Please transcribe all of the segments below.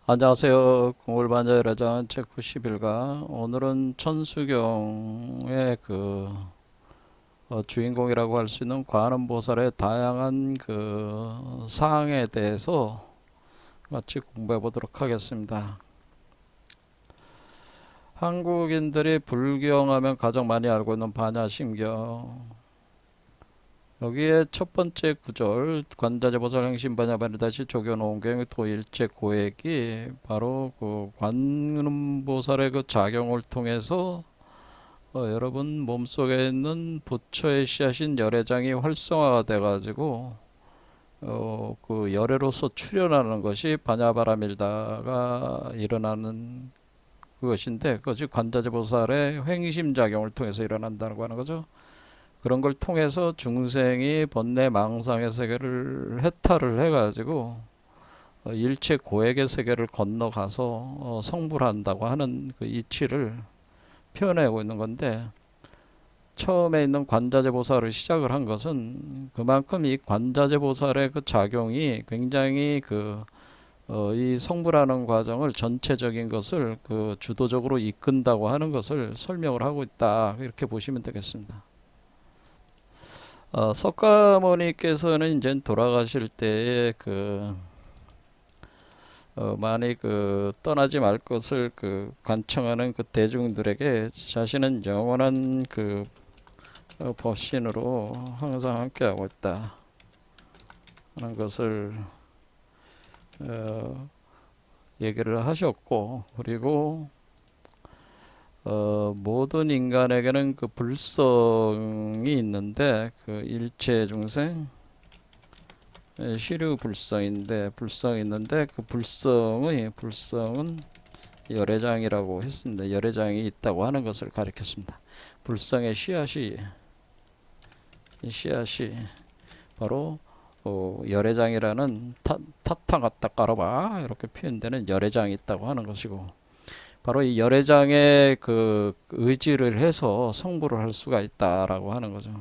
안녕하세요. 궁궐반자 열애장 책 90일가. 오늘은 천수경의 주인공이라고 할 수 있는 관음보살의 다양한 사항에 대해서 같이 공부해 보도록 하겠습니다. 한국인들이 불경하면 가장 많이 알고 있는 반야심경. 여기에 첫 번째 구절 관자재보살 행심반야반이 다시 조겨놓은 경우 도일체 고액이 바로 그 관음보살의 그 작용을 통해서 여러분 몸속에 있는 부처의 씨앗인 열애장이 활성화가 돼가지고 그 열애로서 출현하는 것이 반야바라밀다가 일어나는 그것인데, 그것이 관자재보살의 행심작용을 통해서 일어난다고 하는 거죠. 그런 걸 통해서 중생이 번뇌 망상의 세계를 해탈을 해가지고 일체 고액의 세계를 건너가서 성불한다고 하는 그 이치를 표현하고 있는 건데, 처음에 있는 관자재보살을 시작을 한 것은 그만큼 이 관자재보살의 그 작용이 굉장히 이 성불하는 과정을 전체적인 것을 주도적으로 이끈다고 하는 것을 설명을 하고 있다, 이렇게 보시면 되겠습니다. 석가모니께서는 이제 돌아가실 때에 많이 떠나지 말 것을 관청하는 대중들에게 자신은 영원한 법신으로 항상 함께하고 있다 하는 것을 얘기를 하셨고, 그리고 모든 인간에게는 불성이 있는데, 일체 중생 시류 불성인데, 불성이 있는데 그 불성은 열애장이라고 했습니다. 열애장이 있다고 하는 것을 가리켰습니다. 불성의 씨앗이 바로 열애장이라는 타타 갖다 깔아봐 이렇게 표현되는 열애장이 있다고 하는 것이고, 바로 이 열애장의 의지를 해서 성불을 할 수가 있다라고 하는 거죠.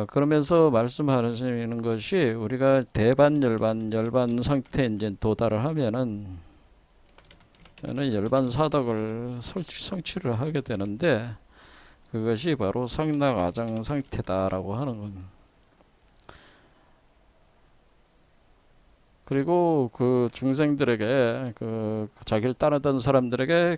그러면서 말씀하시는 것이, 우리가 대반 열반 상태에 이제 도달을 하면은 열반 사덕을 성취를 하게 되는데, 그것이 바로 상락아정 상태다라고 하는 겁니다. 그리고 중생들에게, 자기를 따르던 사람들에게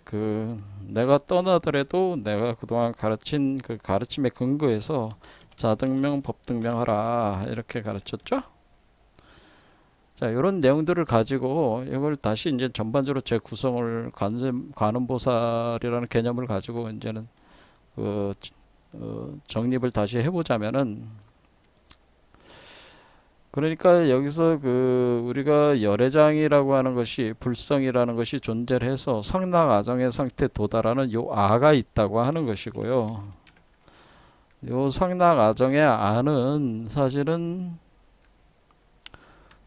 내가 떠나더라도 내가 그동안 가르친 가르침에 근거해서 자등명 법등명하라 이렇게 가르쳤죠. 자, 이런 내용들을 가지고 이걸 다시 이제 전반적으로 재구성을 관음보살이라는 개념을 가지고 이제는 정립을 다시 해보자면은, 그러니까 여기서 우리가 열애장이라고 하는 것이, 불성이라는 것이 존재를 해서 상락아정의 상태에 도달하는 요 아가 있다고 하는 것이고요. 요 상락아정의 아는 사실은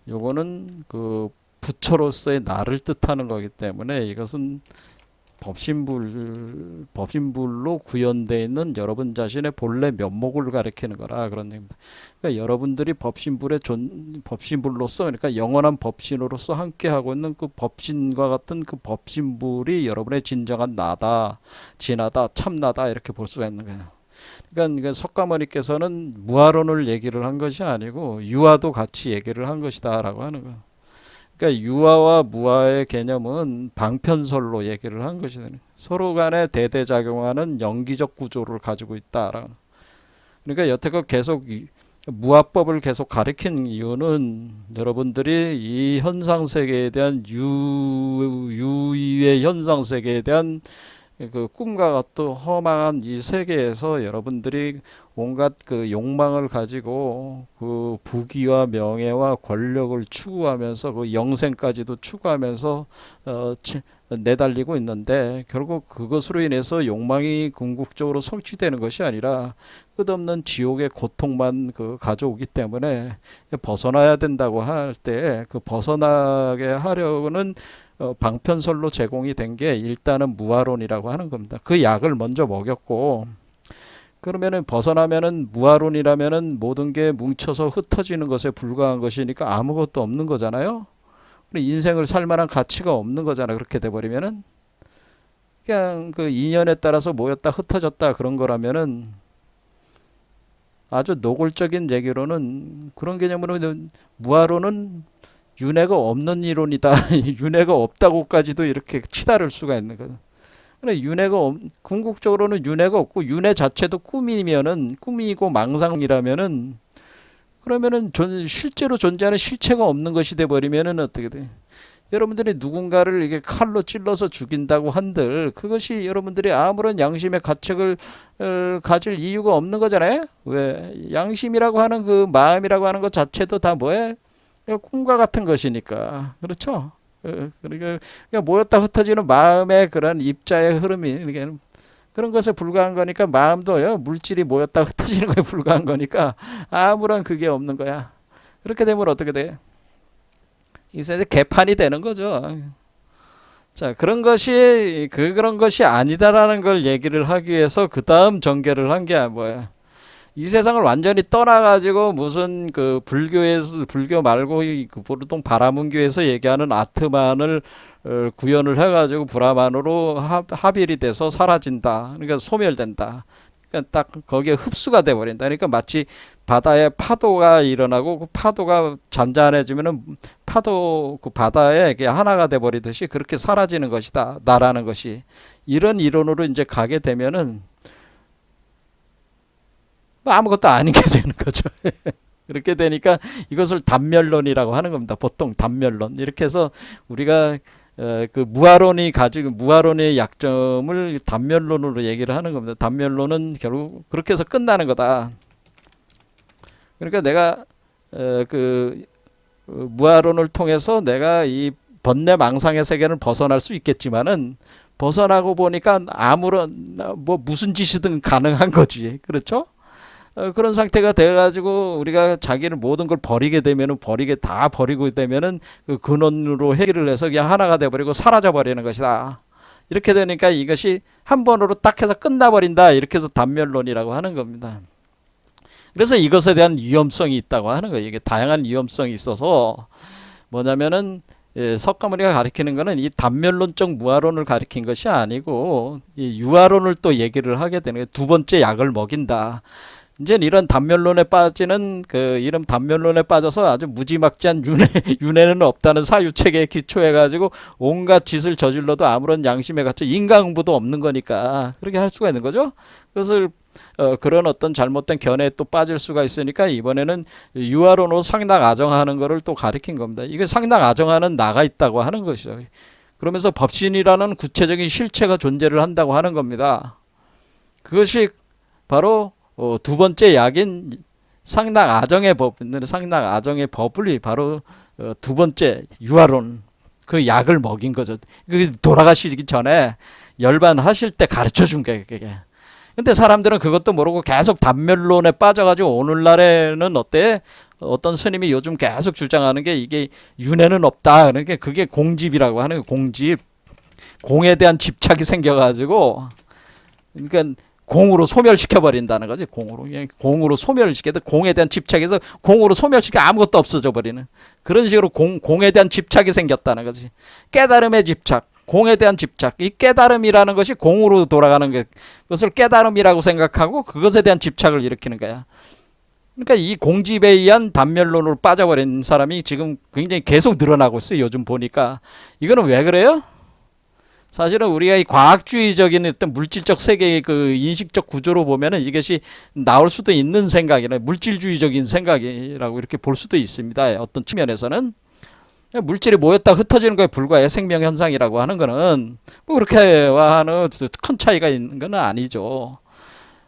요거는 부처로서의 나를 뜻하는 거기 때문에, 이것은 법신불로 구현되어 있는 여러분 자신의 본래 면목을 가리키는 거라 그런 얘기입니다. 그러니까 여러분들이 법신불로서, 그러니까 영원한 법신으로서 함께하고 있는 그 법신과 같은 그 법신불이 여러분의 진정한 나다, 진하다, 참나다 이렇게 볼 수가 있는 거예요. 그러니까 석가모니께서는 무아론을 얘기를 한 것이 아니고 유아도 같이 얘기를 한 것이다라고 하는 거예요. 그러니까 유아와 무아의 개념은 방편설로 얘기를 한 것이거든요. 서로 간에 대대작용하는 연기적 구조를 가지고 있다. 그러니까 여태껏 계속 무아법을 계속 가리킨 이유는, 여러분들이 이 현상세계에 대한 유의의 현상세계에 대한 꿈과 같은 허망한 이 세계에서 여러분들이 온갖 욕망을 가지고 부귀와 명예와 권력을 추구하면서 영생까지도 추구하면서 내달리고 있는데, 결국 그것으로 인해서 욕망이 궁극적으로 성취되는 것이 아니라 끝없는 지옥의 고통만 가져오기 때문에 벗어나야 된다고 할 때, 벗어나게 하려는 방편설로 제공이 된 게 일단은 무아론이라고 하는 겁니다. 그 약을 먼저 먹였고, 그러면은 벗어나면은 무아론이라면은 모든 게 뭉쳐서 흩어지는 것에 불과한 것이니까 아무것도 없는 거잖아요. 인생을 살 만한 가치가 없는 거잖아. 그렇게 돼버리면은 그냥 그 인연에 따라서 모였다 흩어졌다 그런 거라면은 아주 노골적인 얘기로는 그런 개념으로는 무아로는 윤회가 없는 이론이다. 윤회가 없다고까지도 이렇게 치달을 수가 있는 거다. 그래 궁극적으로는 윤회가 없고 윤회 자체도 꿈이면은 꿈이고 망상이라면은 그러면은 실제로 존재하는 실체가 없는 것이 돼 버리면은 어떻게 돼? 여러분들이 누군가를 이게 칼로 찔러서 죽인다고 한들 그것이 여러분들이 아무런 양심의 가책을 가질 이유가 없는 거잖아요. 왜? 양심이라고 하는 그 마음이라고 하는 것 자체도 다 뭐예요? 꿈과 같은 것이니까. 그렇죠? 그러니까 모였다 흩어지는 마음의 그런 입자의 흐름이 그런 것에 불과한 거니까 마음도요 물질이 모였다 흩어지는 거에 불과한 거니까 아무런 그게 없는 거야. 그렇게 되면 어떻게 돼? 이제 개판이 되는 거죠. 자, 그런 것이 아니다라는 걸 얘기를 하기 위해서 그 다음 전개를 한 게 뭐야? 이 세상을 완전히 떠나가지고 무슨 그 불교 말고 그 보통 바라문교에서 얘기하는 아트만을 구현을 해가지고 브라만으로 합일이 돼서 사라진다. 그러니까 소멸된다. 그러니까 딱 거기에 흡수가 돼버린다. 그러니까 마치 바다에 파도가 일어나고 그 파도가 잔잔해지면은 그 바다에 하나가 돼버리듯이 그렇게 사라지는 것이다. 나라는 것이 이런 이론으로 이제 가게 되면은 아무것도 아닌 게 되는 거죠. 그렇게 되니까 이것을 단멸론이라고 하는 겁니다. 보통 단멸론. 이렇게 해서 우리가 그 무아론의 약점을 단멸론으로 얘기를 하는 겁니다. 단멸론은 결국 그렇게 해서 끝나는 거다. 그러니까 내가 그 무아론을 통해서 내가 이 번뇌 망상의 세계를 벗어날 수 있겠지만은 벗어나고 보니까 무슨 짓이든 가능한 거지. 그렇죠? 그런 상태가 돼가지고 우리가 자기를 모든 걸 버리게 되면은 다 버리고 되면은 그 근원으로 해결을 해서 그냥 하나가 돼버리고 사라져 버리는 것이다. 이렇게 되니까 이것이 한 번으로 딱 해서 끝나버린다. 이렇게 해서 단멸론이라고 하는 겁니다. 그래서 이것에 대한 위험성이 있다고 하는 거예요. 이게 다양한 위험성이 있어서 뭐냐면은 석가모니가 가리키는 것은 이 단멸론적 무아론을 가리킨 것이 아니고 이 유아론을 또 얘기를 하게 되는 거예요. 두 번째 약을 먹인다. 이제 이런 단멸론에 빠지는 이런 단멸론에 빠져서 아주 무지막지한 윤회는 없다는 사유체계에 기초해 가지고 온갖 짓을 저질러도 아무런 양심에 갇혀 인과응보도 없는 거니까 그렇게 할 수가 있는 거죠. 그것을 그런 어떤 잘못된 견해에 또 빠질 수가 있으니까 이번에는 유아론으로 상락아정하는 것을 또 가리킨 겁니다. 이게 상락아정하는 나가 있다고 하는 것이죠. 그러면서 법신이라는 구체적인 실체가 존재를 한다고 하는 겁니다. 그것이 바로 두 번째 약인 상락아정의 법을 바로 두 번째 유아론 그 약을 먹인 거죠. 돌아가시기 전에 열반하실 때 가르쳐 준 게 그게. 근데 사람들은 그것도 모르고 계속 단멸론에 빠져가지고 오늘날에는 어떤 스님이 요즘 계속 주장하는 게 이게 윤회는 없다. 그러니까 그게 공집이라고 하는 거예요. 공집. 공에 대한 집착이 생겨가지고 그러니까 공으로 소멸시켜 버린다는 거지. 공으로 소멸시켜도 공에 대한 집착에서 공으로 소멸시켜 아무것도 없어져 버리는 그런 식으로 공에 대한 집착이 생겼다는 거지. 깨달음의 집착, 공에 대한 집착. 이 깨달음이라는 것이 공으로 돌아가는 것을 깨달음이라고 생각하고 그것에 대한 집착을 일으키는 거야. 그러니까 이 공집에 의한 단멸론으로 빠져버린 사람이 지금 굉장히 계속 늘어나고 있어요. 요즘 보니까. 이거는 왜 그래요? 사실은 우리가 이 과학주의적인 어떤 물질적 세계의 그 인식적 구조로 보면은 이것이 나올 수도 있는 생각이나 물질주의적인 생각이라고 이렇게 볼 수도 있습니다. 어떤 측면에서는 물질이 모였다 흩어지는 거에 불과해. 생명현상이라고 하는 거는 뭐 그렇게와 하는 큰 차이가 있는 건 아니죠.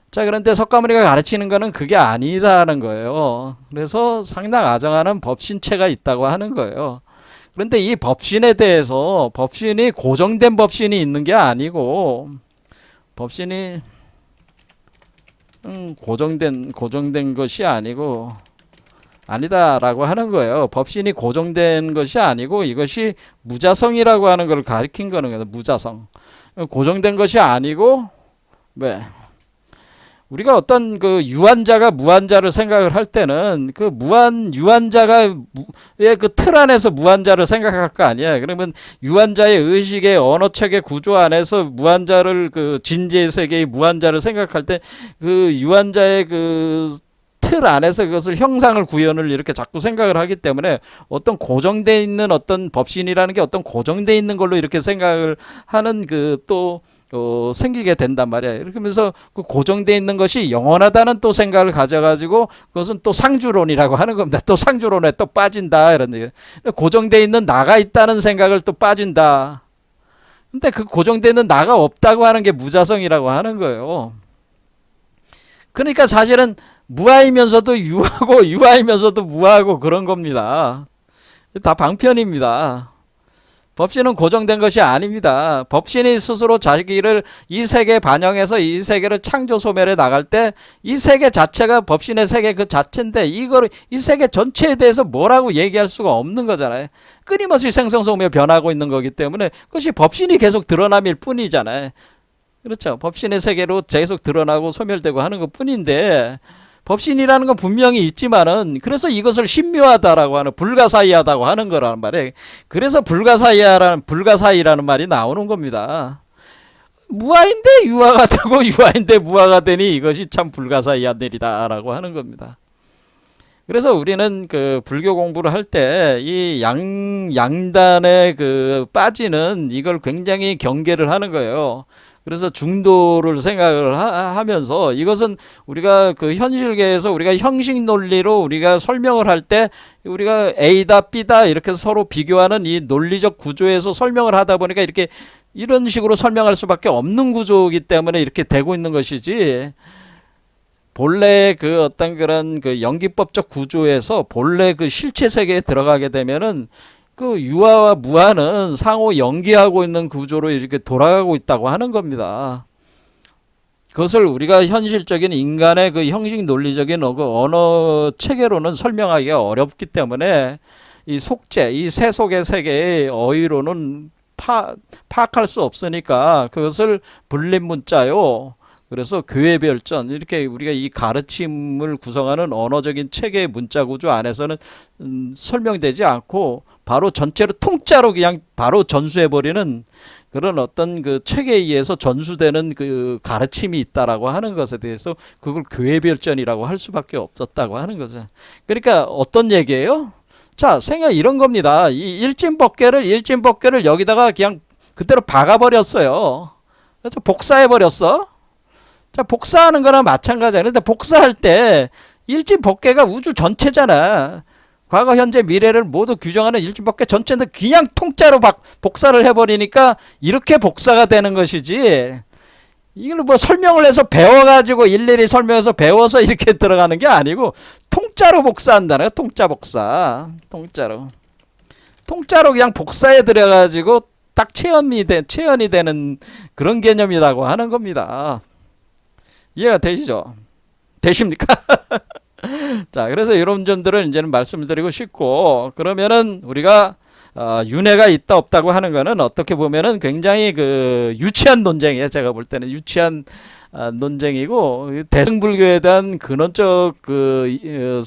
자, 그런데 석가모니가 가르치는 거는 그게 아니라는 거예요. 그래서 상락아정하는 법신체가 있다고 하는 거예요. 그런데 이 법신에 대해서 법신이 고정된 법신이 있는 게 아니고 법신이 고정된 것이 아니고 아니다라고 하는 거예요. 법신이 고정된 것이 아니고 이것이 무자성이라고 하는 걸 가리킨 거는 거예요. 무자성. 고정된 것이 아니고 왜? 우리가 어떤 그 유한자가 무한자를 생각을 할 때는 그 유한자가 그 틀 안에서 무한자를 생각할 거 아니야. 그러면 유한자의 의식의 언어체계 구조 안에서 무한자를 그 진지의 세계의 무한자를 생각할 때 그 유한자의 그 틀 안에서 그것을 형상을 구현을 이렇게 자꾸 생각을 하기 때문에 어떤 고정돼 있는 어떤 법신이라는 게 어떤 고정돼 있는 걸로 이렇게 생각을 하는 그 또 생기게 된단 말이야. 그러면서 그 고정돼 있는 것이 영원하다는 또 생각을 가져가지고 그것은 또 상주론이라고 하는 겁니다. 또 상주론에 또 빠진다 이런 얘기. 고정돼 있는 나가 있다는 생각을 또 빠진다. 근데 그 고정돼 있는 나가 없다고 하는 게 무자성이라고 하는 거예요. 그러니까 사실은 무아이면서도 유하고 유아이면서도 무하고 그런 겁니다. 다 방편입니다. 법신은 고정된 것이 아닙니다. 법신이 스스로 자기를 이 세계에 반영해서 이 세계를 창조 소멸해 나갈 때 이 세계 자체가 법신의 세계 그 자체인데 이걸 이 세계 전체에 대해서 뭐라고 얘기할 수가 없는 거잖아요. 끊임없이 생성소멸 변하고 있는 거기 때문에 그것이 법신이 계속 드러남일 뿐이잖아요. 그렇죠. 법신의 세계로 계속 드러나고 소멸되고 하는 것 뿐인데 법신이라는 건 분명히 있지만은 그래서 이것을 신묘하다라고 하는 불가사의하다고 하는 거라는 말이에요. 그래서 불가사의라는 말이 나오는 겁니다. 무아인데 유아가 되고 유아인데 무아가 되니 이것이 참 불가사의한 일이다라고 하는 겁니다. 그래서 우리는 그 불교 공부를 할 때 이 양단에 그 빠지는 이걸 굉장히 경계를 하는 거예요. 그래서 중도를 생각을 하면서 이것은 우리가 그 현실계에서 우리가 형식 논리로 우리가 설명을 할 때 우리가 A다 B다 이렇게 서로 비교하는 이 논리적 구조에서 설명을 하다 보니까 이렇게 이런 식으로 설명할 수밖에 없는 구조이기 때문에 이렇게 되고 있는 것이지 본래 그 어떤 그런 그 연기법적 구조에서 본래 그 실체 세계에 들어가게 되면은 그 유아와 무아는 상호 연기하고 있는 구조로 이렇게 돌아가고 있다고 하는 겁니다. 그것을 우리가 현실적인 인간의 그 형식 논리적인 그 언어 체계로는 설명하기가 어렵기 때문에 이 속죄, 이 세속의 세계의 어휘로는 파악할 수 없으니까 그것을 불립문자요. 그래서 교회별전 이렇게 우리가 이 가르침을 구성하는 언어적인 체계의 문자 구조 안에서는 설명되지 않고 바로 전체로 통짜로 그냥 바로 전수해버리는 그런 어떤 그 체계에 의해서 전수되는 그 가르침이 있다라고 하는 것에 대해서 그걸 교회별전이라고 할 수밖에 없었다고 하는 거죠. 그러니까 어떤 얘기예요? 자, 생각 이런 겁니다. 이 일진법계를 여기다가 그냥 그대로 박아버렸어요. 그래서 복사해버렸어. 자, 복사하는 거랑 마찬가지야. 그런데 복사할 때 일진법계가 우주 전체잖아. 과거, 현재, 미래를 모두 규정하는 일진법계 전체인데 그냥 통짜로 복사를 해버리니까 이렇게 복사가 되는 것이지. 이걸 뭐 설명을 해서 배워가지고 일일이 설명해서 배워서 이렇게 들어가는 게 아니고 통짜로 복사한다는 거야. 통짜 복사. 통짜로 그냥 복사해 들어가지고 딱 체현이 되는 그런 개념이라고 하는 겁니다. 이해가 되시죠? 되십니까? 자, 그래서 이런 점들을 이제는 말씀을 드리고 싶고, 그러면은 우리가 윤회가 있다 없다고 하는 거는 어떻게 보면은 굉장히 그 유치한 논쟁이에요. 제가 볼 때는 유치한 논쟁이고 대승불교에 대한 근원적 그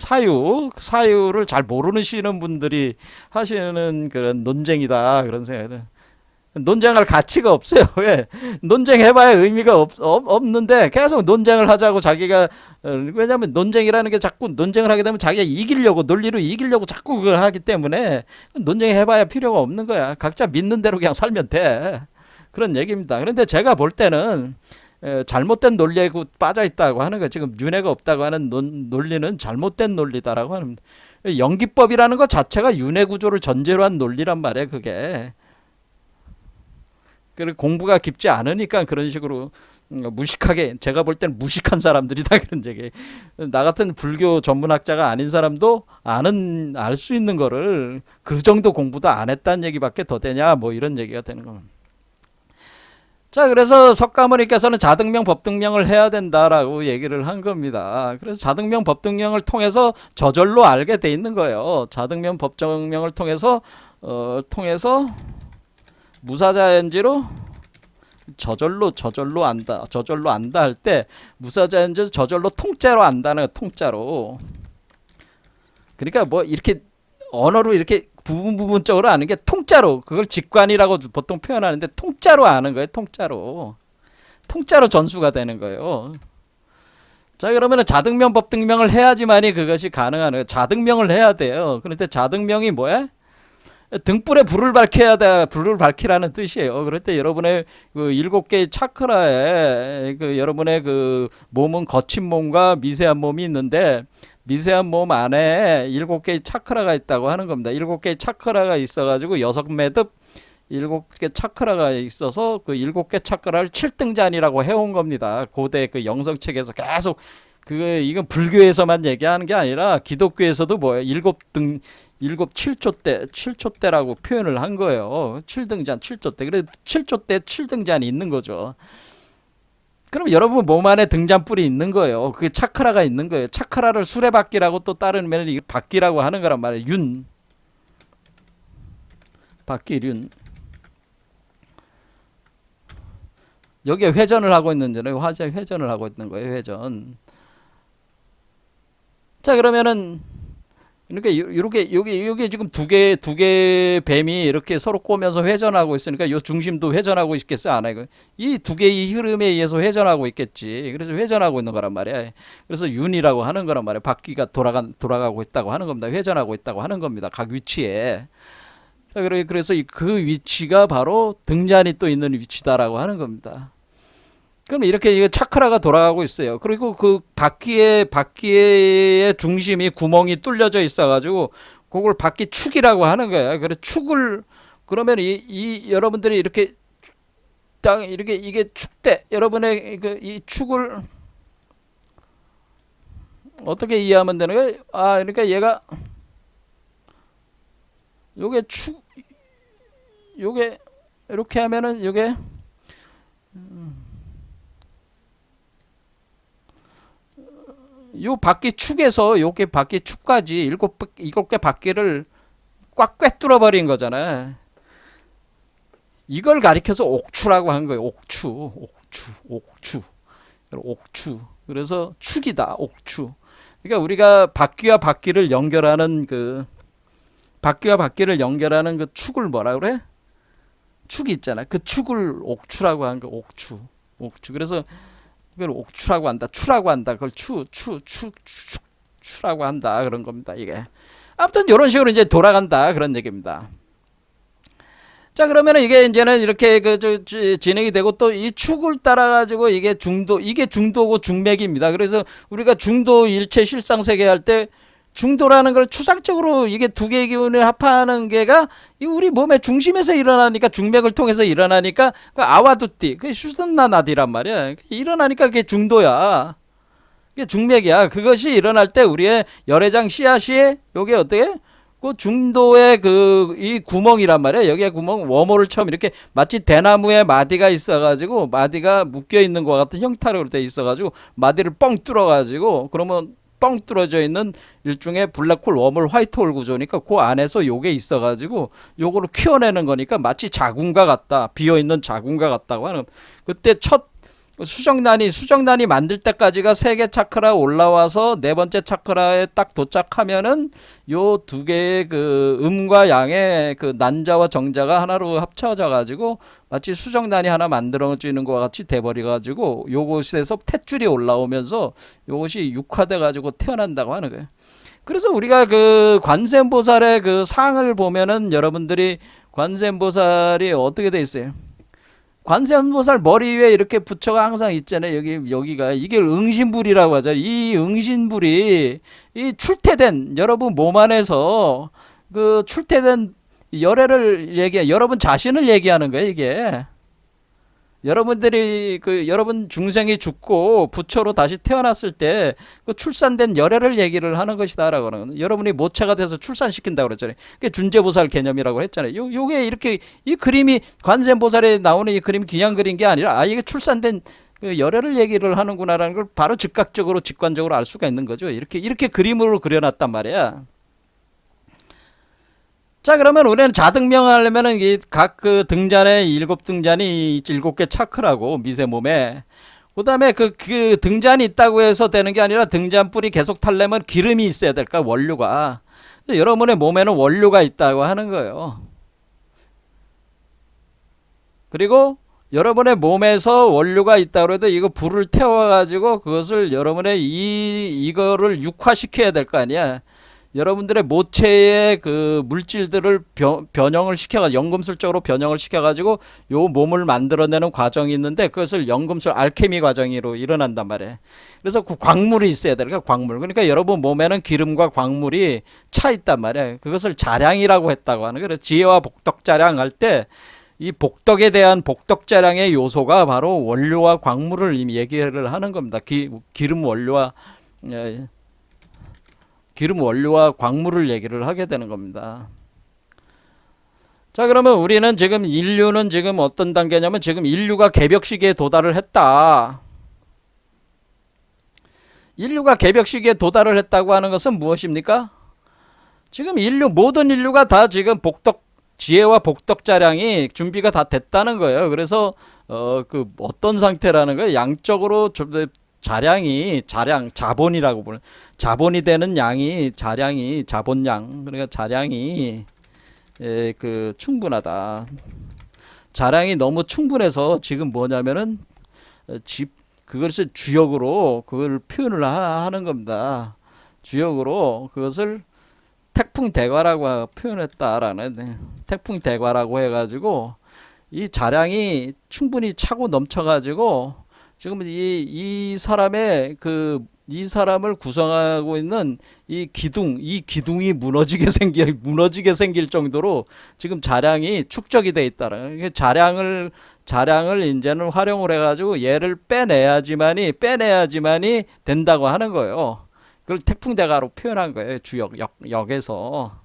사유를 잘 모르시는 분들이 하시는 그런 논쟁이다 그런 생각이 논쟁할 가치가 없어요. 왜? 논쟁해봐야 의미가 없는데 계속 논쟁을 하자고 자기가 왜냐하면 논쟁이라는 게 자꾸 논쟁을 하게 되면 자기가 이기려고 논리로 이기려고 자꾸 그걸 하기 때문에 논쟁해봐야 필요가 없는 거야. 각자 믿는 대로 그냥 살면 돼. 그런 얘기입니다. 그런데 제가 볼 때는 잘못된 논리에 빠져 있다고 하는 거 지금 윤회가 없다고 하는 논리는 잘못된 논리다라고 하는 연기법이라는 것 자체가 윤회 구조를 전제로 한 논리란 말이에요. 그게. 공부가 깊지 않으니까 그런 식으로 무식하게 제가 볼 때는 무식한 사람들이다 그런 얘기. 나 같은 불교 전문학자가 아닌 사람도 알 수 있는 거를 그 정도 공부도 안 했다는 얘기밖에 더 되냐 뭐 이런 얘기가 되는 겁니다. 자, 그래서 석가모니께서는 자등명 법등명을 해야 된다라고 얘기를 한 겁니다. 그래서 자등명 법등명을 통해서 저절로 알게 돼 있는 거예요. 자등명 법등명을 통해서 무사자연지로 저절로 안다 할 때 무사자연절 저절로 통째로 안다는 거예요. 통짜로. 그러니까 뭐 이렇게 언어로 이렇게 부분적으로 아는 게 통짜로, 그걸 직관이라고 보통 표현하는데 통짜로 아는 거예요. 통짜로 전수가 되는 거예요. 자, 그러면 자등명 법등명을 해야지만이 그것이 가능한 거예요. 자등명을 해야 돼요. 그런데 자등명이 뭐야? 등불에 불을 밝혀야 돼. 불을 밝히라는 뜻이에요. 그럴 때 여러분의 그 7개의 차크라에 그 여러분의 그 몸은 거친 몸과 미세한 몸이 있는데, 미세한 몸 안에 7개의 차크라가 있다고 하는 겁니다. 7개의 차크라가 있어가지고 6매듭 7개 차크라가 있어서 그 7개 차크라를 7등잔이라고 해온 겁니다. 고대 그 영성책에서 계속 이건 불교에서만 얘기하는 게 아니라 기독교에서도 뭐예요? 7초대라고 표현을 한 거예요. 7등잔, 7초대. 그래서 7초대 7등잔이 있는 거죠. 그럼 여러분 몸 안에 등잔불이 있는 거예요. 그게 차크라가 있는 거예요. 차크라를 수레바퀴라고 또 따르면 이게 바퀴라고 하는 거란 말이에요. 바퀴륜. 여기에 회전을 하고 있는 거예요. 화재 회전을 하고 있는 거예요. 회전. 자, 그러면은 이렇게 여기 지금 두 개 뱀이 이렇게 서로 꼬면서 회전하고 있으니까 요 중심도 회전하고 있겠어요? 안 해요? 이 두 개의 흐름에 의해서 회전하고 있겠지. 그래서 회전하고 있는 거란 말이야. 그래서 윤이라고 하는 거란 말이야. 바퀴가 돌아가고 있다고 하는 겁니다. 회전하고 있다고 하는 겁니다. 각 위치에. 자, 그래서 그 위치가 바로 등잔이 또 있는 위치다라고 하는 겁니다. 그럼 이렇게 차크라가 돌아가고 있어요. 그리고 그 바퀴의 중심이 구멍이 뚫려져 있어가지고 그걸 바퀴축이라고 하는 거예요. 그래서 축을 그러면 여러분들이 이렇게 딱 이렇게 이게 축대 여러분의 이 축을 어떻게 이해하면 되는 거예요? 아, 그러니까 얘가 요게 요게 이렇게 하면은 요게 요 바퀴 축에서 요게 바퀴 축까지 7개 바퀴를 꽉 꿰뚫어 버린 거잖아요. 이걸 가리켜서 옥추라고 한 거예요. 옥추. 그래서 축이다. 옥추. 그러니까 우리가 바퀴와 바퀴를 연결하는 그 축을 뭐라 그래? 축이 있잖아. 그 축을 옥추라고 한 거. 옥추. 그래서 그걸 옥추라고 한다. 추라고 한다. 그걸 추라고 한다. 그런 겁니다. 이게. 아무튼 이런 식으로 이제 돌아간다. 그런 얘기입니다. 자, 그러면은 이게 이제는 이렇게 진행이 되고 또 이 축을 따라 가지고 이게 중도고 중맥입니다. 그래서 우리가 중도 일체 실상세계 할 때 중도라는 걸 추상적으로 이게 두 개의 기운을 합하는 게가 우리 몸의 중심에서 일어나니까 중맥을 통해서 일어나니까 그 아와두띠, 그 슈슨나나디란 말이야. 일어나니까 그게 중도야. 그게 중맥이야. 그것이 일어날 때 우리의 열애장 씨앗이 요게 어떻게? 그 중도의 이 구멍이란 말이야. 여기에 구멍, 워머를 처음 이렇게 마치 대나무에 마디가 있어가지고 마디가 묶여 있는 것 같은 형태로 돼 있어가지고 마디를 뻥 뚫어가지고 그러면 뻥 뚫어져 있는 일종의 블랙홀 웜홀 화이트홀 구조니까 그 안에서 요게 있어가지고 요거를 키워내는 거니까 마치 자궁과 같다. 비어있는 자궁과 같다고 하는. 그때 첫 수정란이 만들 때까지가 3개 차크라 올라와서 4번째 차크라에 딱 도착하면은 요 2개의 그 음과 양의 그 난자와 정자가 하나로 합쳐져 가지고 마치 수정란이 하나 만들어지는 것과 같이 돼버려 가지고 요것에서 탯줄이 올라오면서 요것이 육화돼 가지고 태어난다고 하는 거예요. 그래서 우리가 그 관세음보살의 그 상을 보면은 여러분들이 관세음보살이 어떻게 돼 있어요? 관세음보살 머리 위에 이렇게 부처가 항상 있잖아요. 여기가 이게 응신불이라고 하죠. 이 응신불이 이 출퇴된 여러분 몸 안에서 그 출퇴된 열애를 여러분 자신을 얘기하는 거예요. 이게 여러분들이 여러분 중생이 죽고 부처로 다시 태어났을 때 그 출산된 열애를 얘기를 하는 것이다라고 하는, 여러분이 모체가 돼서 출산시킨다고 그랬잖아요. 그게 준재보살 개념이라고 했잖아요. 요게 이렇게 이 그림이 관세음보살에 나오는 이 그림이 그냥 그린 게 아니라 이게 출산된 그 열애를 얘기를 하는구나라는 걸 바로 즉각적으로 직관적으로 알 수가 있는 거죠. 이렇게 그림으로 그려놨단 말이야. 자, 그러면 우리는 자등명하려면은 각 그 등잔에 일곱 등잔이 일곱 개 차크라고 미세 몸에. 그다음에 그 등잔이 있다고 해서 되는 게 아니라 등잔 뿔이 계속 타려면 기름이 있어야 될까 원료가. 여러분의 몸에는 원료가 있다고 하는 거예요. 그리고 여러분의 몸에서 원료가 있다고 해도 이거 불을 태워가지고 그것을 여러분의 이거를 육화시켜야 될 거 아니야. 여러분들의 모체의 그 물질들을 변형을 시켜가 연금술적으로 변형을 시켜가지고 요 몸을 만들어내는 과정이 있는데 그것을 연금술 알케미 과정으로 일어난단 말이에요. 그래서 그 광물이 있어야 되니까 광물. 그러니까 여러분 몸에는 기름과 광물이 차 있단 말이에요. 그것을 자량이라고 했다고 하는 거예요. 그래서 지혜와 복덕 자량 할 때 이 복덕에 대한 복덕 자량의 요소가 바로 원료와 광물을 이미 얘기를 하는 겁니다. 기름 원료와 기름 원료와 광물을 얘기를 하게 되는 겁니다. 자, 그러면 우리는 지금 인류는 지금 어떤 단계냐면 지금 인류가 개벽 시기에 도달을 했다. 인류가 개벽 시기에 도달을 했다고 하는 것은 무엇입니까? 지금 모든 인류가 다 지금 지혜와 복덕 자량이 준비가 다 됐다는 거예요. 그래서 그 어떤 상태라는 거예요? 양적으로 자본이라고 보는 자본이 되는 양이 자본량. 그러니까 자량이 그 충분하다. 자량이 너무 충분해서 지금 뭐냐면은 그것을 주역으로 그걸 표현을 하는 겁니다. 주역으로 그것을 태풍대과라고 표현했다라는 태풍대과라고 해가지고 이 자량이 충분히 차고 넘쳐가지고 지금 이 사람을 구성하고 있는 이 기둥이 무너지게 생길 정도로 지금 자량이 축적이 돼 있다라. 자량을 이제는 활용을 해가지고 얘를 빼내야지만이 된다고 하는 거예요. 그걸 태풍대가로 표현한 거예요. 역에서.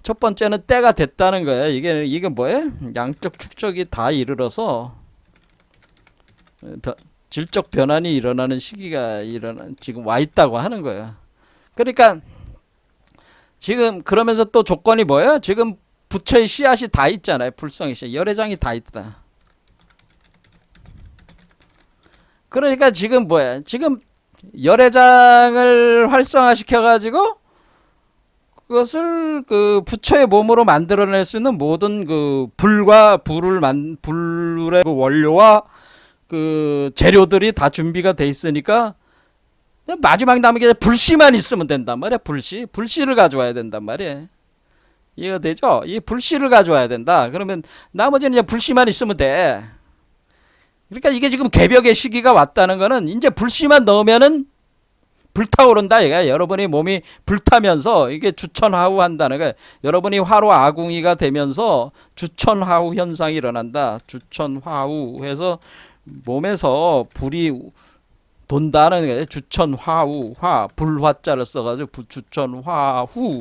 첫 번째는 때가 됐다는 거예요. 이게 뭐예요? 양적 축적이 다 이르러서 질적 변환이 일어나는 시기가 지금 와 있다고 하는 거예요. 그러니까 지금 그러면서 또 조건이 뭐예요? 지금 부처의 씨앗이 다 있잖아요. 불성의 씨앗, 열애장이 다 있다. 그러니까 지금 뭐야? 지금 열애장을 활성화시켜 가지고 그것을 그 부처의 몸으로 만들어낼 수 있는 모든 그 불의 그 원료와 그 재료들이 다 준비가 돼 있으니까 마지막 남은 게 불씨만 있으면 된단 말이야. 불씨를 가져와야 된단 말이야. 이해가 되죠? 이 불씨를 가져와야 된다. 그러면 나머지는 이제 불씨만 있으면 돼. 그러니까 이게 지금 개벽의 시기가 왔다는 거는 이제 불씨만 넣으면은 불타오른다. 이게 여러분이 몸이 불타면서 이게 주천화우 한다는 거예요. 여러분이 화로 아궁이가 되면서 주천화우 현상이 일어난다. 주천화우 해서 몸에서 불이 돈다는 거예요. 주천화우, 불화자를 써가지고 주천화후.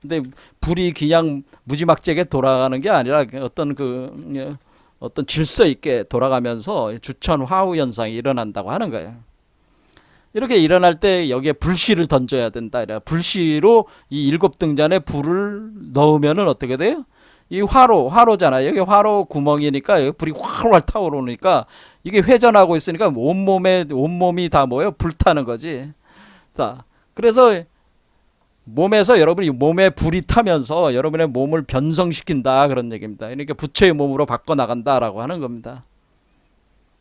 근데 불이 그냥 무지막지하게 돌아가는 게 아니라 어떤 질서 있게 돌아가면서 주천화우 현상이 일어난다고 하는 거예요. 이렇게 일어날 때 여기에 불씨를 던져야 된다. 불씨로 이 일곱 등잔에 불을 넣으면은 어떻게 돼요? 이 화로잖아요. 여기 화로 구멍이니까 여기 불이 활활 타오르니까 이게 회전하고 있으니까 온몸이 다 뭐예요? 불타는 거지. 자, 그래서 몸에서 여러분이 몸에 불이 타면서 여러분의 몸을 변성시킨다. 그런 얘기입니다. 그러니까 부처의 몸으로 바꿔 나간다라고 하는 겁니다.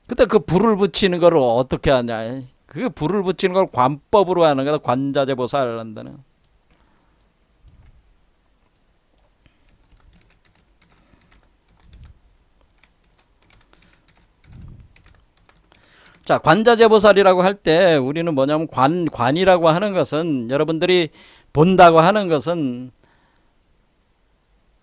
그때 그 불을 붙이는 걸 어떻게 하냐? 그 불을 붙이는 걸 관법으로 하는 거다. 관자재보살을 한다는. 자, 관자재보살이라고 할 때 우리는 뭐냐면 관이라고 하는 것은 여러분들이 본다고 하는 것은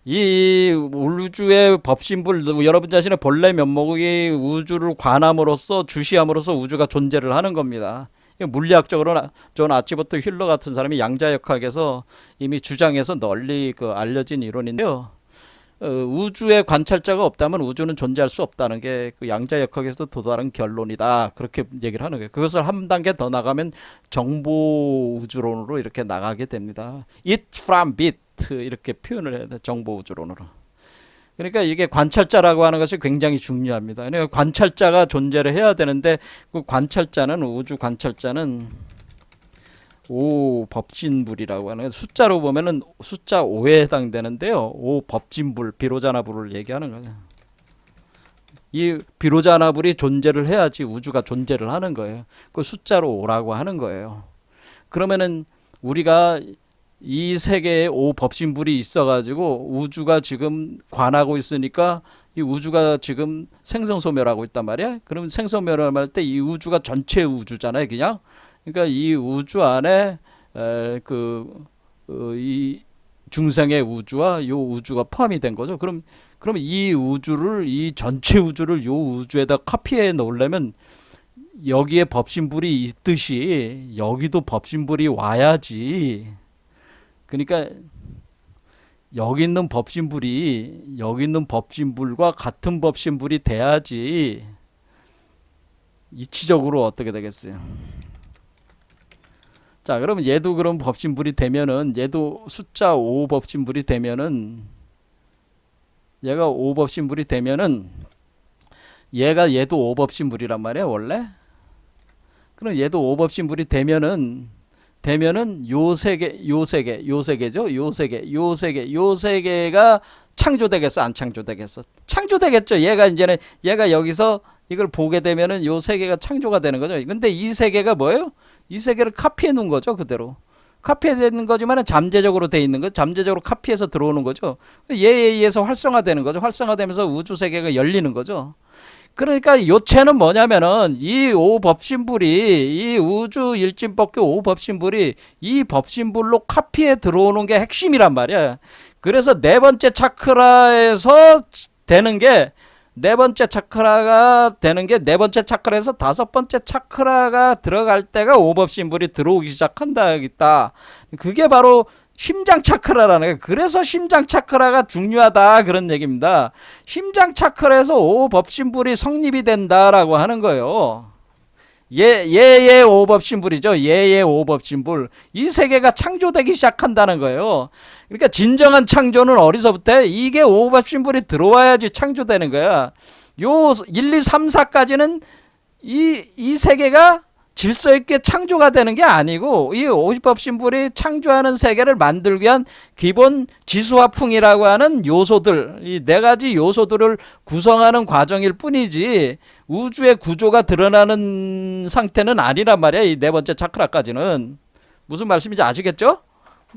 이 우주의 법신불, 여러분 자신의 본래 면목이 우주를 관함으로써 주시함으로써 우주가 존재를 하는 겁니다. 물리학적으로 존 아치버트 휠러 같은 사람이 양자역학에서 이미 주장해서 널리 알려진 이론인데요. 우주의 관찰자가 없다면 우주는 존재할 수 없다는 게 그 양자역학에서 도달한 결론이다. 그렇게 얘기를 하는 거예요. 그것을 한 단계 더 나가면 정보 우주론으로 이렇게 나가게 됩니다. It from bit. vast 이렇게 표현을 해야 돼. 정보 우주론으로. 그러니까 이게 관찰자라고 하는 것이 굉장히 중요합니다. 그러니까 관찰자가 존재를 해야 되는데 그 관찰자는 우주 관찰자는 오 법진불이라고 하는 숫자로 보면은 숫자 5에 해당되는데요. 오 법진불 비로자나불을 얘기하는 거예요. 이 비로자나불이 존재를 해야지 우주가 존재를 하는 거예요. 그 숫자로 5라고 하는 거예요. 그러면은 우리가 이 세계에 오 법신불이 있어가지고 우주가 지금 관하고 있으니까 이 우주가 지금 생성소멸하고 있단 말이야. 그러면 생성소멸할 때 이 우주가 전체 우주잖아요, 그냥. 그러니까 이 우주 안에 이 중생의 우주와 요 우주가 포함이 된 거죠. 그럼 이 우주를 이 전체 우주를 요 우주에다 카피해 놓으려면 여기에 법신불이 있듯이 여기도 법신불이 와야지. 그러니까 여기 있는 법신불과 같은 법신불이 돼야지 이치적으로 어떻게 되겠어요? 자, 그러면 얘도 그럼 법신불이 되면은 얘도 숫자 5 법신불이 되면은 얘가 5 법신불이 되면은 얘도 5 법신불이란 말이야, 원래. 그럼 얘도 5 법신불이 되면은 요 세계가 창조되겠어, 안 창조되겠어? 창조되겠죠. 얘가 여기서 이걸 보게 되면은 요 세계가 창조가 되는 거죠. 근데 이 세계가 뭐예요? 이 세계를 카피해 놓은 거죠, 그대로. 카피해 놓은 거지만 잠재적으로 돼 있는 거, 잠재적으로 카피해서 들어오는 거죠. 얘에 의해서 활성화되는 거죠. 활성화되면서 우주 세계가 열리는 거죠. 그러니까 요체는 뭐냐면은 이 5법신불이 이 우주 일진법규 5법신불이 이 법신불로 카피해 들어오는 게 핵심이란 말이야. 그래서 네 번째 차크라에서 되는 게 네 번째 차크라에서 다섯 번째 차크라가 들어갈 때가 5법신불이 들어오기 시작한다. 그게 바로 심장 차크라라는 거예요. 그래서 심장 차크라가 중요하다 그런 얘기입니다. 심장 차크라에서 5법신불이 성립이 된다라고 하는 거예요. 얘의 5법신불이죠. 얘의 5법신불. 이 세계가 창조되기 시작한다는 거예요. 그러니까 진정한 창조는 어디서부터 해? 이게 5법신불이 들어와야지 창조되는 거야. 요 1, 2, 3, 4까지는 이 세계가 질서 있게 창조가 되는 게 아니고 이 50법신불이 창조하는 세계를 만들기 위한 기본 지수화풍이라고 하는 요소들, 이 네 가지 요소들을 구성하는 과정일 뿐이지 우주의 구조가 드러나는 상태는 아니란 말이야. 이 네 번째 차크라까지는. 무슨 말씀인지 아시겠죠?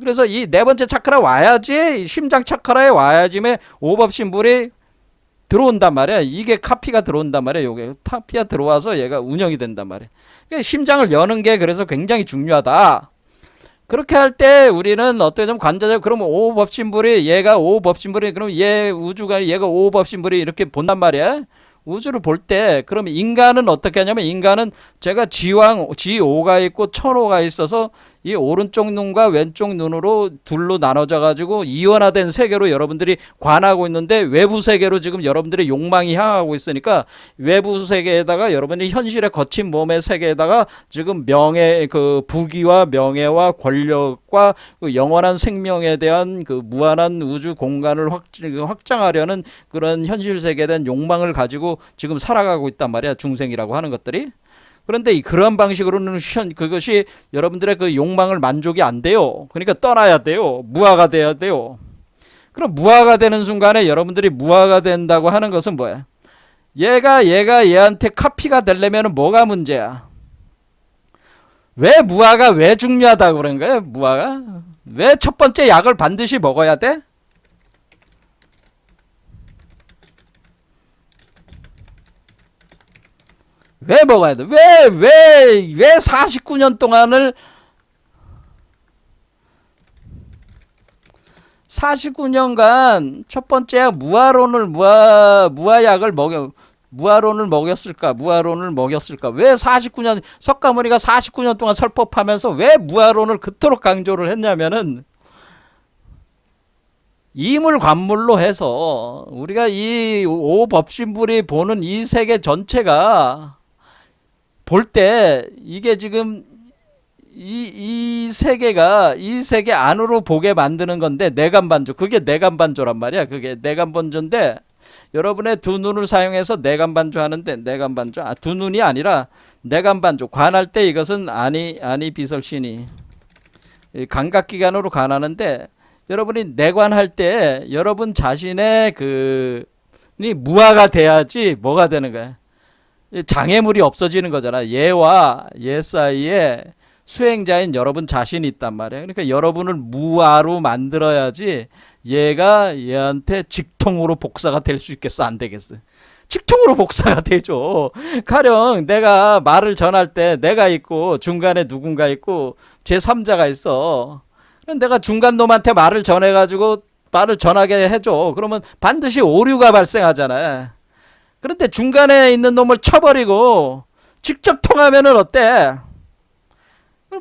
그래서 이 네 번째 차크라 와야지, 심장 차크라에 와야지면 5법신불이 들어온단 말이야. 이게 카피가 들어온단 말이야. 요게 카피가 들어와서 얘가 운영이 된단 말이야. 그러니까 심장을 여는 게 그래서 굉장히 중요하다. 그렇게 할 때 우리는 어떻게 좀 관자적, 그러면 5법신불이 얘가 5법신불이, 그럼 얘 우주가 얘가 5법신불이 이렇게 본단 말이야. 우주를 볼 때, 그러면 인간은 어떻게 하냐면, 인간은 제가 G5가 있고 1000호가 있어서 이 오른쪽 눈과 왼쪽 눈으로 둘로 나눠져 가지고 이원화된 세계로 여러분들이 관하고 있는데, 외부 세계로 지금 여러분들의 욕망이 향하고 있으니까 외부 세계에다가 여러분이 현실의 거친 몸의 세계에다가 지금 부귀와 명예와 권력과 그 영원한 생명에 대한 그 무한한 우주 공간을 확장하려는 그런 현실 세계에 대한 욕망을 가지고 지금 살아가고 있단 말이야, 중생이라고 하는 것들이. 그런데 그런 방식으로는 그것이 여러분들의 그 욕망을 만족이 안 돼요. 그러니까 떠나야 돼요. 무아가 돼야 돼요. 그럼 무아가 되는 순간에 여러분들이 무아가 된다고 하는 것은 뭐야? 얘가 얘한테 카피가 되려면 뭐가 문제야? 왜 무아가 왜 중요하다고 그런 거야? 무아가 왜 첫 번째 약을 반드시 먹어야 돼? 왜 먹어야 돼? 왜 49년 동안을 49년간 첫 번째 무아약을 무아론을 먹였을까? 왜 49년, 석가모니가 49년 동안 설법하면서 왜 무아론을 그토록 강조를 했냐면은, 이물관물로 해서 우리가 이 5법신불이 보는 이 세계 전체가 볼 때 이게 지금 이 세계 안으로 보게 만드는 건데 내감반조. 그게 내감반조란 말이야. 그게 내감반조인데 여러분의 두 눈을 사용해서 내감반조 하는데 내감반조 두 눈이 아니라 내감반조 관할 때 이것은 아니 비설신이 감각기관으로 관하는데 여러분이 내관할 때 여러분 자신의 이 무아가 돼야지 뭐가 되는 거야. 장애물이 없어지는 거잖아. 얘와 얘 사이에 수행자인 여러분 자신이 있단 말이야. 그러니까 여러분을 무아로 만들어야지 얘가 얘한테 직통으로 복사가 될 수 있겠어? 안 되겠어? 직통으로 복사가 되죠. 가령 내가 말을 전할 때 내가 있고 중간에 누군가 있고 제3자가 있어. 내가 중간 놈한테 말을 전해가지고 말을 전하게 해줘. 그러면 반드시 오류가 발생하잖아. 그런데 중간에 있는 놈을 쳐버리고 직접 통하면은 어때?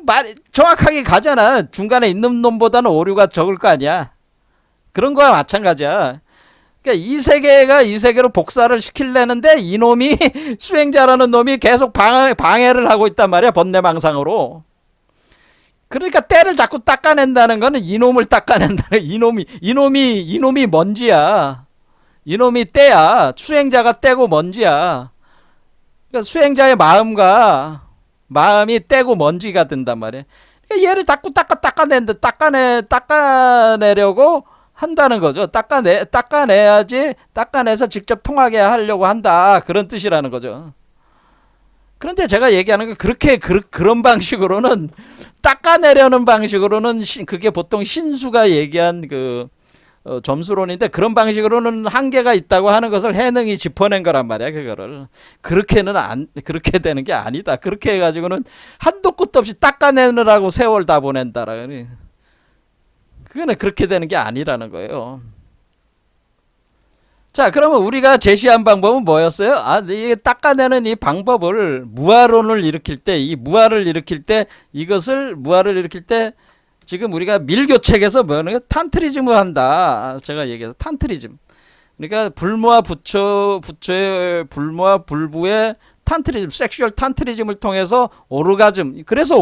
말 정확하게 가잖아. 중간에 있는 놈보다는 오류가 적을 거 아니야. 그런 거와 마찬가지야. 그러니까 이 세계가 이 세계로 복사를 시키려는데 이놈이 수행자라는 놈이 계속 방해를 하고 있단 말이야. 번뇌망상으로. 그러니까 때를 자꾸 닦아낸다는 거는 이놈을 닦아낸다는 이놈이 먼지야. 이놈이 때야. 수행자가 때고 먼지야. 그러니까 수행자의 마음이 때고 먼지가 된단 말이야. 그러니까 얘를 자꾸 닦아내려고 한다는 거죠. 닦아내야지, 닦아내서 직접 통하게 하려고 한다. 그런 뜻이라는 거죠. 그런데 제가 얘기하는 건 그런 방식으로는, 닦아내려는 방식으로는, 그게 보통 신수가 얘기한 점수론인데, 그런 방식으로는 한계가 있다고 하는 것을 해능이 짚어낸 거란 말이야, 그거를. 그렇게 되는 게 아니다. 그렇게 해가지고는 한도 끝도 없이 닦아내느라고 세월 다 보낸다라. 그거는 그렇게 되는 게 아니라는 거예요. 자, 그러면 우리가 제시한 방법은 뭐였어요? 이게 닦아내는 이 방법을 무아론을 일으킬 때, 무아를 일으킬 때, 지금 우리가 밀교책에서 뭐는 탄트리즘을 한다. 제가 얘기해서 탄트리즘. 그러니까 불모와 부처의 불모와 불부의 탄트리즘, 섹슈얼 탄트리즘을 통해서 오르가즘. 그래서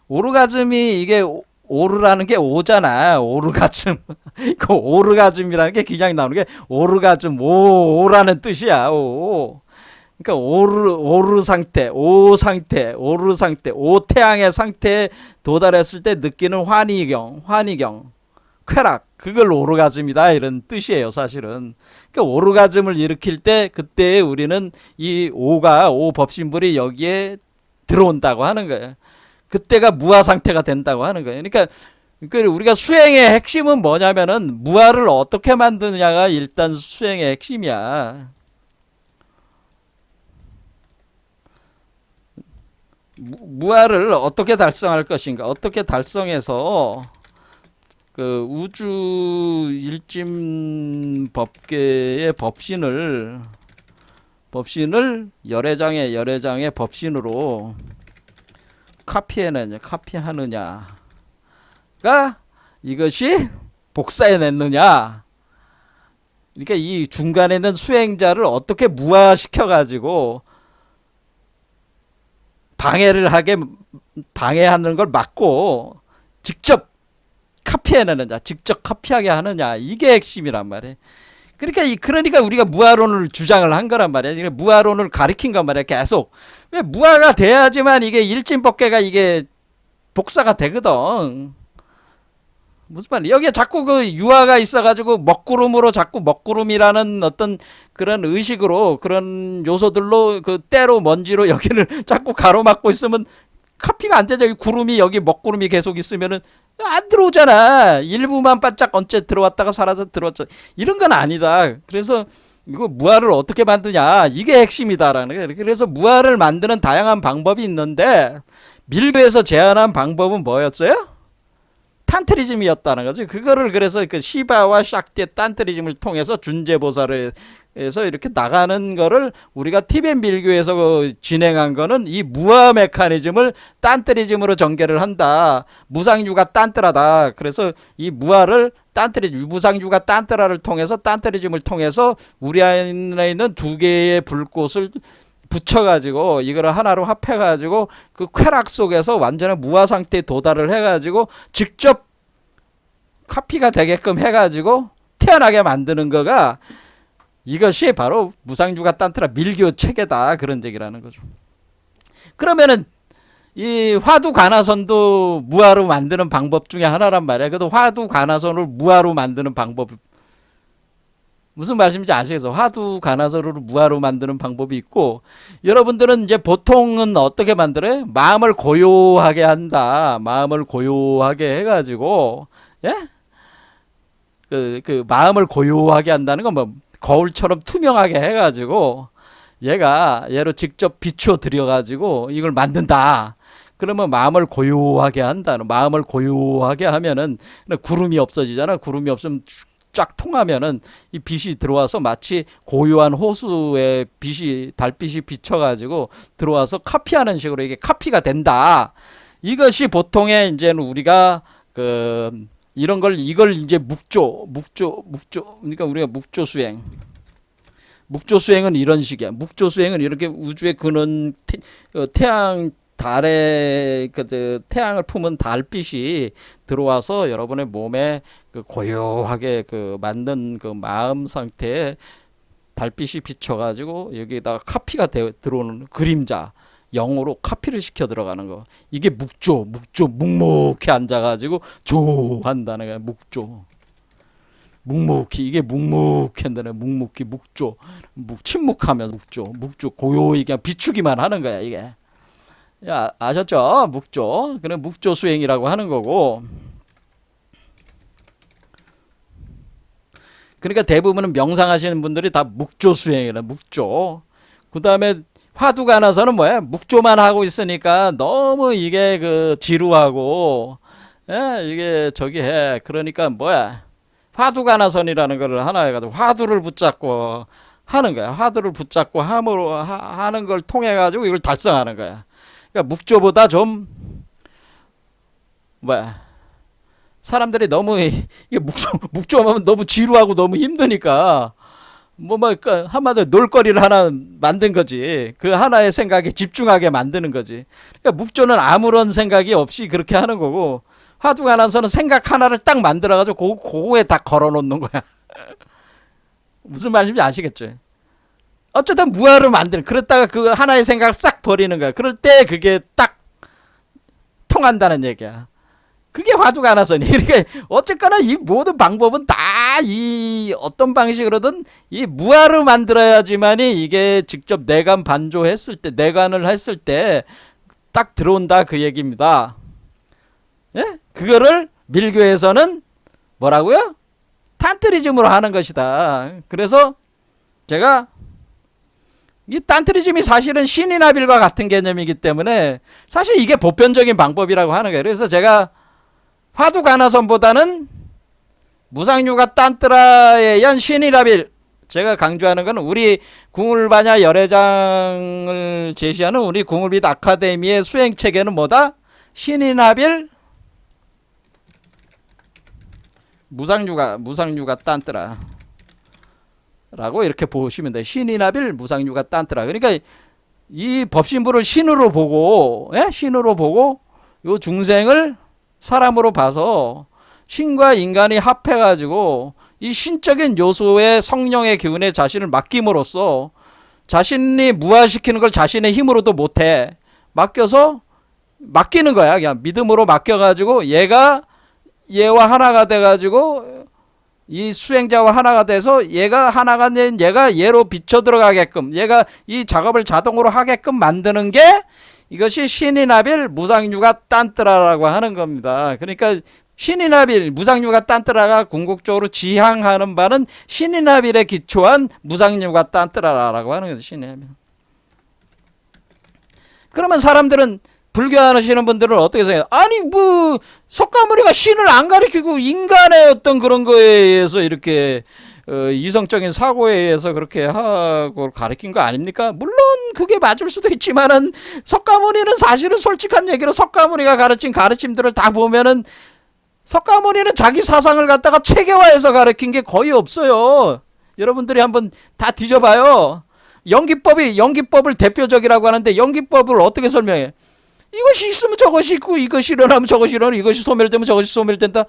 오르가즘이 이게 오르라는 게 오잖아. 오르가즘. 그 오르가즘이라는 게 그냥 나오는 게 오르가즘. 오라는 뜻이야. 그러니까 오르 상태, 오르 상태, 오태양의 상태에 도달했을 때 느끼는 환희경, 쾌락, 그걸 오르가즘이다 이런 뜻이에요, 사실은. 그러니까 오르가즘을 일으킬 때 그때 우리는 오 법신불이 여기에 들어온다고 하는 거예요. 그때가 무아 상태가 된다고 하는 거예요. 그러니까 우리가 수행의 핵심은 뭐냐면은 무아를 어떻게 만드느냐가 일단 수행의 핵심이야. 무아를 어떻게 달성할 것인가? 어떻게 달성해서 우주 일심 법계의 법신을 열애장의 법신으로 카피하느냐가 이것이 복사해냈느냐. 그러니까 이 중간에 있는 수행자를 어떻게 무아시켜가지고 방해하는 걸 막고 직접 카피해내느냐, 직접 카피하게 하느냐, 이게 핵심이란 말이에요. 그러니까 우리가 무아론을 주장을 한 거란 말이야. 그러니까 무아론을 가리킨 건 말이야. 계속. 왜 무아가 돼야지만 이게 일진법계가 이게 복사가 되거든. 무슨 말이야? 여기에 자꾸 유아가 있어가지고 자꾸 먹구름이라는 어떤 그런 의식으로 그런 요소들로 때로 먼지로 여기를 자꾸 가로막고 있으면 카피가 안 되죠. 구름이 여기 먹구름이 계속 있으면은 안 들어오잖아. 일부만 반짝 언제 들어왔다가 사라져 들어왔죠. 이런 건 아니다. 그래서 이거 무아를 어떻게 만드냐, 이게 핵심이다라는 거예요. 그래서 무아를 만드는 다양한 방법이 있는데 밀교에서 제안한 방법은 뭐였어요? 탄트리즘이었다는 거죠. 그거를 그래서 시바와 샥티의 탄트리즘을 통해서 준제보살을 해서 이렇게 나가는 거를 우리가 티벳 밀교에서 진행한 거는 이 무아 메커니즘을 탄트리즘으로 전개를 한다. 무상유가 탄트라다. 그래서 이 무아를 무상유가 탄트라를 통해서 탄트리즘을 통해서 우리 안에 있는 두 개의 불꽃을 붙여가지고 이거를 하나로 합해가지고 그 쾌락 속에서 완전한 무아 상태에 도달을 해가지고 직접 카피가 되게끔 해가지고 태어나게 만드는 거가 이것이 바로 무상유가 딴트라 밀교 체계다 그런 얘기라는 거죠. 그러면은 이 화두 가나선도 무아로 만드는 방법 중에 하나란 말이야. 그래도 화두 가나선을 무아로 만드는 방법 무슨 말씀인지 아시겠어요? 화두 가나선을 무아로 만드는 방법이 있고 여러분들은 이제 보통은 어떻게 만들어요? 마음을 고요하게 한다. 마음을 고요하게 해가지고 예? 그 마음을 고요하게 한다는 건 뭐 거울처럼 투명하게 해가지고 얘로 직접 비추어 들여가지고 이걸 만든다. 그러면 마음을 고요하게 한다. 마음을 고요하게 하면은 구름이 없어지잖아. 구름이 없으면 쫙 통하면은 이 빛이 들어와서 마치 고요한 호수에 달빛이 비쳐가지고 들어와서 카피하는 식으로 이게 카피가 된다. 이것이 보통의 이제는 우리가 이걸 이제 묵조 그러니까 우리가 묵조 수행은 이런 식이야. 묵조 수행은 이렇게 우주의 근원 태양 달에 태양을 품은 달빛이 들어와서 여러분의 몸에 고요하게 만든 마음 상태에 달빛이 비춰가지고 여기다가 카피가 들어오는 그림자 영으로 카피를 시켜 들어가는 거. 이게 묵조 묵묵히 앉아가지고 조한다는 거야. 묵묵히 이게 묵묵히 한다는 묵묵히 묵조 침묵하면 묵조 고요히 그냥 비추기만 하는 거야 이게. 야, 아셨죠? 묵조. 그래 묵조 수행이라고 하는 거고. 그러니까 대부분은 명상하시는 분들이 다 묵조 수행이라 묵조. 그다음에 화두가 나서는 뭐야? 묵조만 하고 있으니까 너무 이게 지루하고 이게 해. 그러니까 뭐야? 화두가나선이라는 거를 하나 해가지고 화두를 붙잡고 하는 거야. 화두를 붙잡고 하는 걸 통해 가지고 이걸 달성하는 거야. 그러니까 묵조보다 좀 사람들이 너무 이게 묵조하면 너무 지루하고 너무 힘드니까 그러니까 한마디로 놀거리를 하나 만든 거지. 그 하나의 생각에 집중하게 만드는 거지. 그러니까 묵조는 아무런 생각이 없이 그렇게 하는 거고 화두가나선은 생각 하나를 딱 만들어가지고 그거에 다 걸어놓는 거야. 무슨 말인지 아시겠죠? 어쨌든 무아를 만드는. 그랬다가 그 하나의 생각을 싹 버리는 거야. 그럴 때 그게 딱 통한다는 얘기야. 그게 화두가나선이. 그러니까 어쨌거나 이 모든 방법은 다 이 어떤 방식으로든 이 무아를 만들어야지만이 이게 직접 내관을 했을 때 딱 들어온다 그 얘기입니다. 예? 그거를 밀교에서는 뭐라고요? 탄트리즘으로 하는 것이다. 그래서 제가 이 탄트리즘이 사실은 신이나빌과 같은 개념이기 때문에 사실 이게 보편적인 방법이라고 하는 거예요. 그래서 제가 화두가나선보다는 무상유가 딴뜨라에 의한 신이나빌 제가 강조하는 것은 우리 궁울반야 열애장을 제시하는 우리 궁울빛 아카데미의 수행체계는 뭐다? 신이나빌 무상유가 딴뜨라 라고 이렇게 보시면 돼요. 신이나빌 무상유가 딴뜨라. 그러니까 이 법신부를 신으로 보고 요 중생을 사람으로 봐서 신과 인간이 합해가지고 이 신적인 요소의 성령의 기운에 자신을 맡김으로써 자신이 무아시키는 걸 자신의 힘으로도 못해. 맡기는 거야. 그냥 믿음으로 맡겨가지고 얘와 하나가 돼가지고 이 수행자와 하나가 돼서 얘가 하나가 된 얘가 얘로 비쳐 들어가게끔 얘가 이 작업을 자동으로 하게끔 만드는 게 이것이 신이나빌 무상유가 딴뜨라라고 하는 겁니다. 그러니까 신이나빌 무상유가 딴뜨라가 궁극적으로 지향하는 바는 신이나빌에 기초한 무상유가 딴뜨라라고 하는 거죠. 신이나빌. 그러면 사람들은 불교하시는 분들은 어떻게 생각해요? 아니 석가모니가 신을 안 가리키고 인간의 어떤 그런 거에 의해서 이렇게 이성적인 사고에 의해서 그렇게 하고 가르친 거 아닙니까? 물론 그게 맞을 수도 있지만은 석가모니는 사실은 솔직한 얘기로 석가모니가 가르친 가르침들을 다 보면은 석가모니는 자기 사상을 갖다가 체계화해서 가르친 게 거의 없어요. 여러분들이 한번 다 뒤져봐요. 연기법을 대표적이라고 하는데 연기법을 어떻게 설명해? 이것이 있으면 저것이 있고 이것이 일어나면 저것이 일어나 이것이 소멸되면 저것이 소멸된다.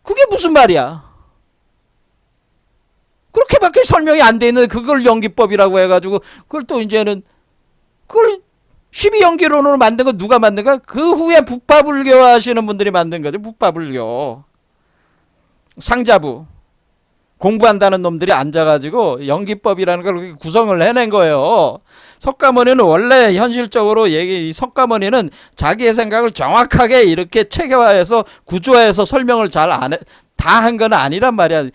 그게 무슨 말이야? 그렇게밖에 설명이 안 돼 있는 그걸 연기법이라고 해가지고 그걸 또 이제는 그걸 12연기론으로 만든 거 누가 만든가? 그 후에 북파불교 하시는 분들이 만든 거죠. 북파불교 상자부 공부한다는 놈들이 앉아가지고 연기법이라는 걸 구성을 해낸 거예요. 석가모니는 원래 현실적으로 이 석가모니는 자기의 생각을 정확하게 이렇게 체계화해서 구조화해서 설명을 잘 안 해, 다 한 건 아니란 말이야.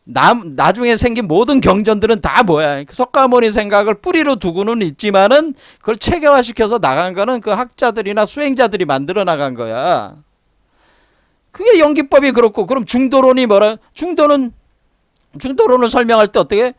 나중에 생긴 모든 경전들은 다 뭐야? 석가모니 생각을 뿌리로 두고는 있지만은 그걸 체계화시켜서 나간 거는 그 학자들이나 수행자들이 만들어 나간 거야. 그게 연기법이 그렇고, 그럼 중도론이 뭐라? 중도론을 설명할 때 어떻게?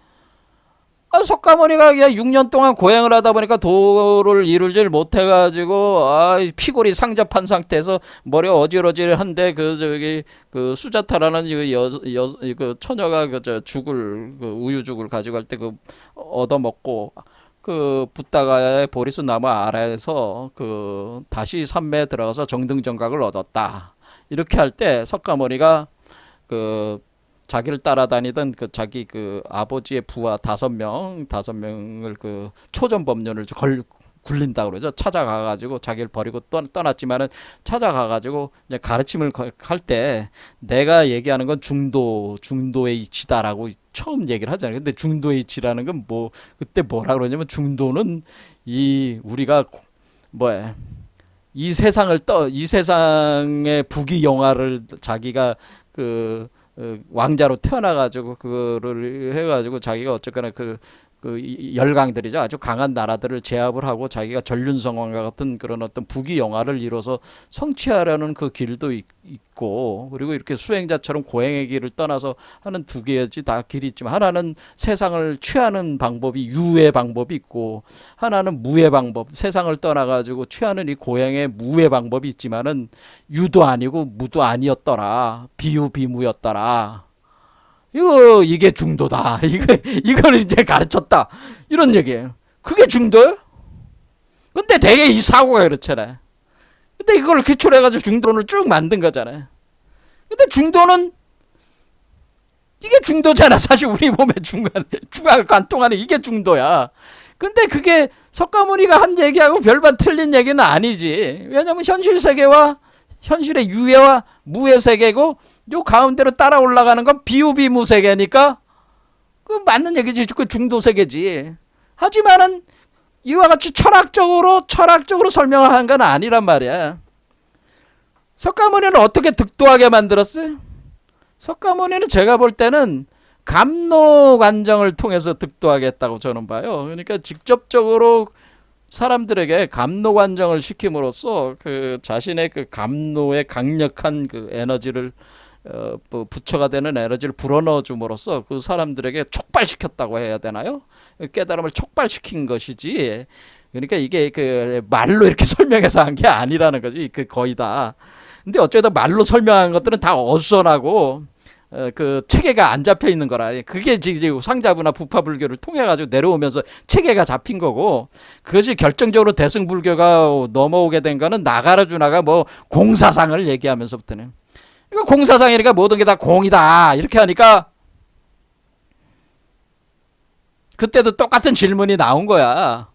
석가모니가 그냥 6년 동안 고행을 하다 보니까 도를 이루질 못해가지고 피골이 상접한 상태에서 머리 어질어질한데 그 수자타라는 그 처녀가 죽을 우유죽을 가지고 갈 때 그 얻어 먹고 그 붓다가의 보리수 나무 아래에서 그 다시 산매에 들어가서 정등정각을 얻었다. 이렇게 할 때 석가모니가 그 자기를 따라다니던 그 자기 그 아버지의 부하 5명을 그 초전법륜을 굴린다 그러죠. 찾아가가지고 자기를 버리고 떠났지만은 찾아가가지고 이제 가르침을 할 때 내가 얘기하는 건 중도의 이치다라고 처음 얘기를 하잖아요. 근데 중도의 이치라는 건 뭐 그때 뭐라 그러냐면 중도는 우리가 뭐야 이 세상의 부귀영화를 자기가 그 왕자로 태어나가지고 그거를 해가지고 자기가 어쨌거나 그 열강들이죠. 아주 강한 나라들을 제압을 하고 자기가 전륜성왕과 같은 그런 어떤 부귀영화를 이뤄서 성취하려는 그 길도 있고, 그리고 이렇게 수행자처럼 고행의 길을 떠나서 하는 두 개지 다 길이 있지만, 하나는 세상을 취하는 방법이 유의 방법이 있고, 하나는 무의 방법, 세상을 떠나가지고 취하는 이 고행의 무의 방법이 있지만은 유도 아니고 무도 아니었더라. 비유비무였더라. 이게 중도다. 이걸 이제 가르쳤다. 이런 얘기예요. 그게 중도예요? 근데 되게 이 사고가 그렇잖아요. 근데 이걸 기초로 해가지고 중도론을 쭉 만든 거잖아요. 근데 중도는 이게 중도잖아. 사실 우리 몸에 중간관통하는 이게 중도야. 근데 그게 석가모니가 한 얘기하고 별반 틀린 얘기는 아니지. 왜냐면 현실 세계와 현실의 유예와 무의 세계고 요 가운데로 따라 올라가는 건 비유비무 세계니까 그 맞는 얘기지. 그 중도 세계지. 하지만은 이와 같이 철학적으로 설명을 하는 건 아니란 말이야. 석가모니는 어떻게 득도하게 만들었어요? 석가모니는 제가 볼 때는 감노관정을 통해서 득도하겠다고 저는 봐요. 그러니까 직접적으로 사람들에게 감노관정을 시킴으로써 그 자신의 그 감노의 강력한 그 에너지를 부처가 되는 에너지를 불어넣어 줌으로써 그 사람들에게 촉발시켰다고 해야 되나요? 깨달음을 촉발시킨 것이지. 그러니까 이게 그 말로 이렇게 설명해서 한 게 아니라는 거지. 그 거의 다. 근데 어쩌다 말로 설명한 것들은 다 어수선하고 그 체계가 안 잡혀 있는 거라. 그게 지금 상자부나 부파불교를 통해 가지고 내려오면서 체계가 잡힌 거고, 그것이 결정적으로 대승불교가 넘어오게 된 거는 나가라주나가 뭐 공사상을 얘기하면서부터는, 이거 공사상이니까 모든 게 다 공이다 이렇게 하니까 그때도 똑같은 질문이 나온 거야.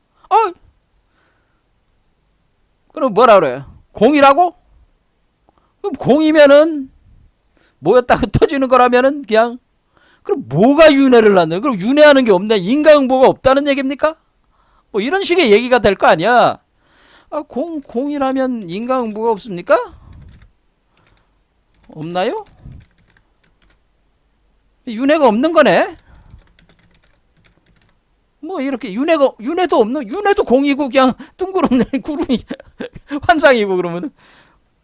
그럼 뭐라 그래요? 공이라고? 그럼 공이면은 뭐였다 흩어지는 거라면은 그냥, 그럼 뭐가 윤회를 낳는? 그럼 윤회하는 게 없네. 인과응보가 없다는 얘기입니까? 뭐 이런 식의 얘기가 될 거 아니야. 공이라면 인과응보가 없습니까? 없나요? 윤회가 없는 거네. 뭐 이렇게 윤회도 없는, 윤회도 공이고 그냥 둥그런 구름이 환상이고 그러면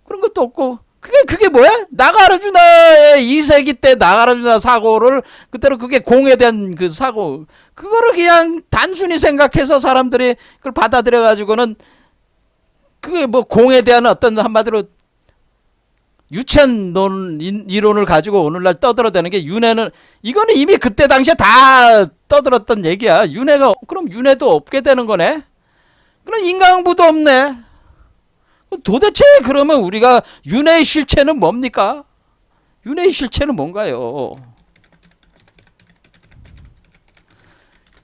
그런 것도 없고, 그게 뭐야? 나가라주나의 2세기 때 나가라주나 사고를 그때로 그게 공에 대한 그 사고, 그거를 그냥 단순히 생각해서 사람들이 그걸 받아들여 가지고는 그게 뭐 공에 대한 어떤 한마디로 유치한 이론을 가지고 오늘날 떠들어대는 게 윤회는 이거는 이미 그때 당시에 다 떠들었던 얘기야. 윤회가 그럼 윤회도 없게 되는 거네. 그럼 인과응보도 없네. 도대체 그러면 우리가 윤회의 실체는 뭡니까? 윤회의 실체는 뭔가요?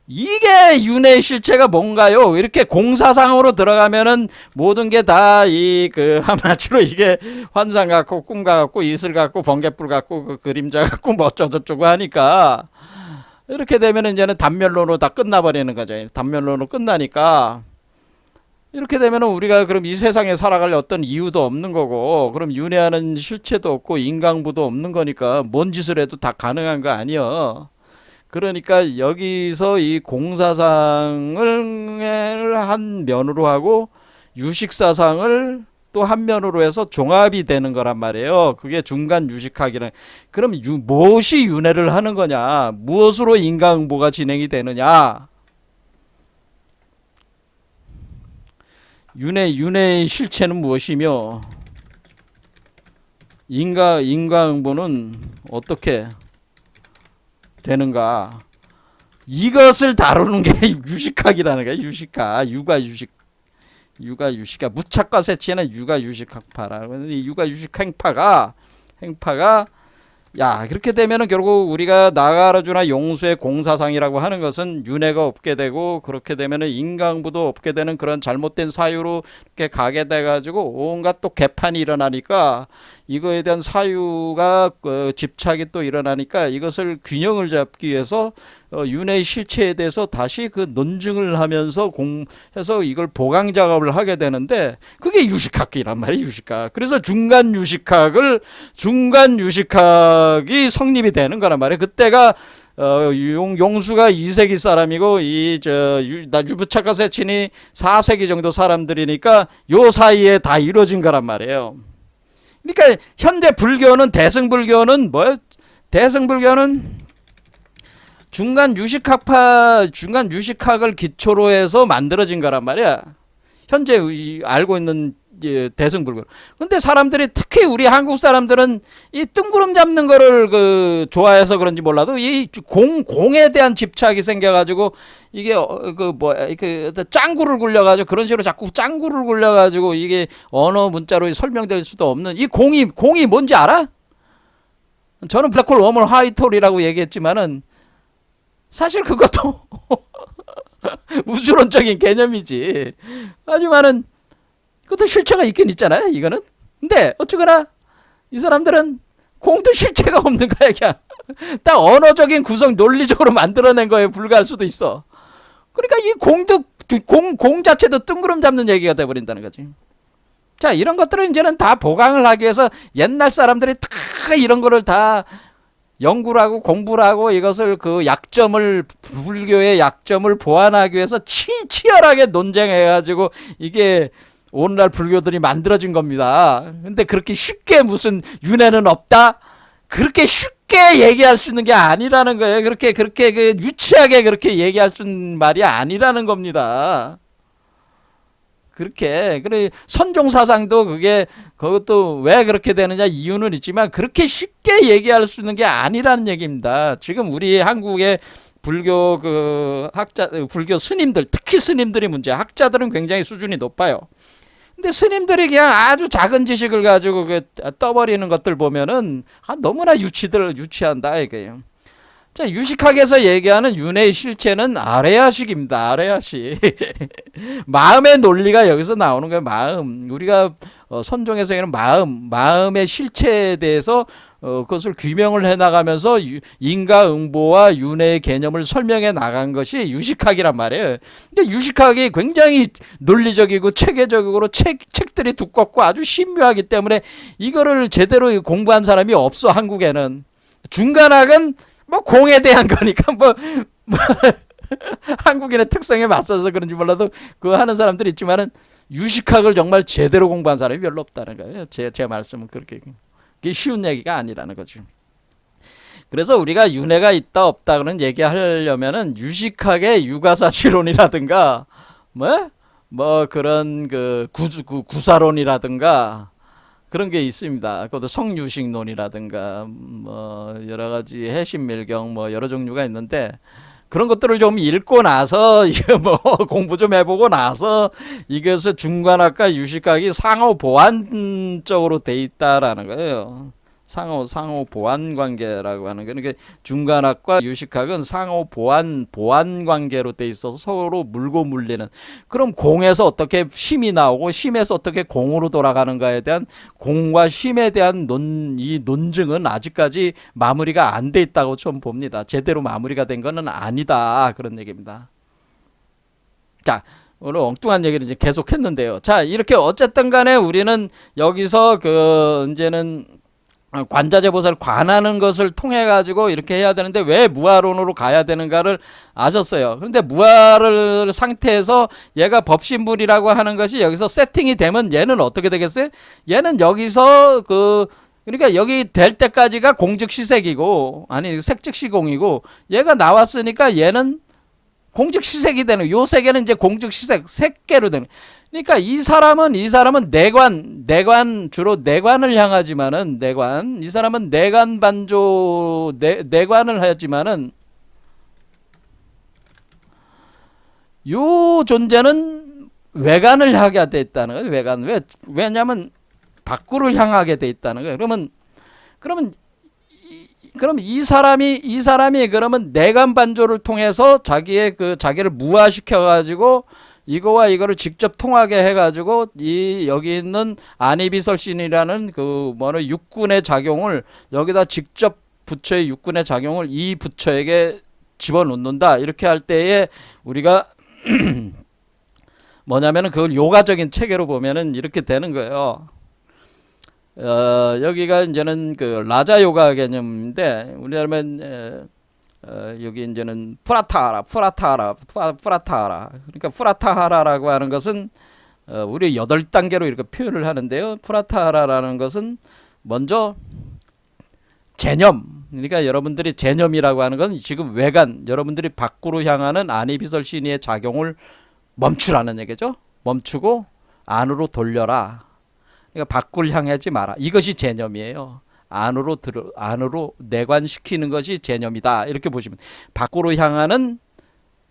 이게 윤회의 실체가 뭔가요? 이렇게 공사상으로 들어가면은 모든 게 다 이 그 하마치로 이게 환상 같고 꿈 같고 이슬 같고 번개불 같고 그 그림자 같고 뭐 어쩌고저쩌고 하니까 이렇게 되면은 이제는 단면론으로 다 끝나버리는 거죠. 단면론으로 끝나니까 이렇게 되면은 우리가 그럼 이 세상에 살아갈 어떤 이유도 없는 거고 그럼 윤회하는 실체도 없고 인강부도 없는 거니까 뭔 짓을 해도 다 가능한 거 아니여. 그러니까 여기서 이 공사상을 한 면으로 하고 유식사상을 또 한 면으로 해서 종합이 되는 거란 말이에요. 그게 중간 유식학이라는. 그럼 무엇이 윤회를 하는 거냐? 무엇으로 인과응보가 진행이 되느냐? 윤회의 실체는 무엇이며 인과응보는 어떻게 되는가? 이것을 다루는 게 유식학이라는 거야. 유식학, 육아유식학, 무착과 세치에는 육아유식학파라고. 이 육아유식행파가 야 그렇게 되면은 결국 우리가 나가르주나 용수의 공사상이라고 하는 것은 윤회가 없게 되고 그렇게 되면은 인강부도 없게 되는 그런 잘못된 사유로 이렇게 가게 돼 가지고 온갖 또 개판이 일어나니까 이거에 대한 사유가 집착이 또 일어나니까 이것을 균형을 잡기 위해서 윤회의 실체에 대해서 다시 그 논증을 하면서 해서 이걸 보강 작업을 하게 되는데 그게 유식학이란 말이에요. 유식학. 그래서 중간 유식학이 성립이 되는 거란 말이에요. 그때가 용수가 2세기 사람이고 유부차카 세친이 4세기 정도 사람들이니까 요 사이에 다 이루어진 거란 말이에요. 그러니까 현대 불교는 대승불교는 중간 유식학을 기초로 해서 만들어진 거란 말이야. 현재 알고 있는 대승불교. 근데 사람들이 특히 우리 한국 사람들은 이 뜬구름 잡는 거를 좋아해서 그런지 몰라도 이 공에 대한 집착이 생겨가지고 이게 짱구를 굴려가지고 그런 식으로 자꾸 짱구를 굴려가지고 이게 언어 문자로 설명될 수도 없는 이 공이 뭔지 알아? 저는 블랙홀, 웜홀, 화이트홀이라고 얘기했지만은 사실 그것도 우주론적인 개념이지. 하지만은 그것도 실체가 있긴 있잖아요. 이거는. 근데 어쩌거나 이 사람들은 공도 실체가 없는 거야. 그냥 딱 언어적인 구성 논리적으로 만들어낸 거에 불과할 수도 있어. 그러니까 이 공 자체도 뜬구름 잡는 얘기가 돼버린다는 거지. 자, 이런 것들을 이제는 다 보강을 하기 위해서 옛날 사람들이 다 이런 거를 다 연구를 하고 공부를 하고 이것을 불교의 약점을 보완하기 위해서 치열하게 논쟁해가지고 이게 오늘날 불교들이 만들어진 겁니다. 근데 그렇게 쉽게 무슨 윤회는 없다? 그렇게 쉽게 얘기할 수 있는 게 아니라는 거예요. 그렇게 유치하게 그렇게 얘기할 수 있는 말이 아니라는 겁니다. 그래 선종 사상도 그것도 왜 그렇게 되느냐 이유는 있지만 그렇게 쉽게 얘기할 수 있는 게 아니라는 얘기입니다. 지금 우리 한국의 불교 불교 스님들, 특히 스님들이 문제야. 학자들은 굉장히 수준이 높아요. 근데 스님들이 그냥 아주 작은 지식을 가지고 떠버리는 것들 보면은 너무나 유치한다 이거예요. 자, 유식학에서 얘기하는 윤회의 실체는 아레야식입니다. 아레야식. 마음의 논리가 여기서 나오는 거예요. 마음. 우리가 선종에서 얘기하는 마음의 실체에 대해서 그것을 규명을 해나가면서 인과응보와 윤회의 개념을 설명해 나간 것이 유식학이란 말이에요. 근데 유식학이 굉장히 논리적이고 체계적이고 책들이 두껍고 아주 신묘하기 때문에 이거를 제대로 공부한 사람이 없어. 한국에는. 중간학은 공에 대한 거니까 한국인의 특성에 맞서서 그런지 몰라도 그거 하는 사람들이 있지만은 유식학을 정말 제대로 공부한 사람이 별로 없다는 거예요. 제 말씀은 그게 쉬운 얘기가 아니라는 거죠. 그래서 우리가 윤회가 있다 없다 그런 얘기하려면은 유식학의 유가사실론이라든가 그런 구사론이라든가 그런 게 있습니다. 그것도 성유식론이라든가 뭐 여러 가지 해신밀경 뭐 여러 종류가 있는데 그런 것들을 좀 읽고 나서 이게 뭐 공부 좀 해보고 나서 이것을 중간학과 유식학이 상호 보완적으로 돼 있다라는 거예요. 상호 보완 관계라고 하는 거는 그 중간학과 유식학은 상호 보완 관계로 돼 있어서 서로 물고 물리는. 그럼 공에서 어떻게 힘이 나오고 힘에서 어떻게 공으로 돌아가는가에 대한 공과 힘에 대한 이 논증은 아직까지 마무리가 안 돼 있다고 좀 봅니다. 제대로 마무리가 된 거는 아니다, 그런 얘기입니다. 자, 오늘 엉뚱한 얘기를 이제 계속했는데요. 자, 이렇게 어쨌든 간에 우리는 여기서 이제는 관자재 보살 관하는 것을 통해 가지고 이렇게 해야 되는데 왜 무아론으로 가야 되는가를 아셨어요. 그런데 무아를 상태에서 얘가 법신불이라고 하는 것이 여기서 세팅이 되면 얘는 어떻게 되겠어요? 얘는 여기서 그러니까 여기 될 때까지가 공즉시색이고 아니 색즉시공이고 얘가 나왔으니까 얘는 공즉시색이 되는, 요 세계는 이제 공즉시색 색계로 되는. 그러니까 이 사람은 내관 주로 내관을 향하지만은 이 사람은 내관 반조 내관을 하지만은 요 존재는 외관을 하게 돼 있다는 거예요. 외관. 왜냐면 밖으로 향하게 돼 있다는 거예요. 그러면 이 사람이 그러면 내관 반조를 통해서 자기를 무화시켜 가지고 이거와 이거를 직접 통하게 해가지고 여기 있는 아니비설신이라는 육군의 작용을 여기다 직접 부처의 육군의 작용을 이 부처에게 집어넣는다. 이렇게 할 때에 우리가 뭐냐면은 그걸 요가적인 체계로 보면은 이렇게 되는 거예요. 여기가 이제는 라자 요가 개념인데 우리 하면 여기 이제는 프라타하라. 그러니까 프라타하라라고 하는 것은 우리 8단계로 이렇게 표현을 하는데요. 프라타하라라는 것은 먼저 제념. 그러니까 여러분들이 제념이라고 하는 건 지금 외관, 여러분들이 밖으로 향하는 아니비설신이의 작용을 멈추라는 얘기죠. 멈추고 안으로 돌려라. 그러니까 밖을 향하지 마라. 이것이 제념이에요. 안으로 내관시키는 것이 제념이다. 이렇게 보시면 밖으로 향하는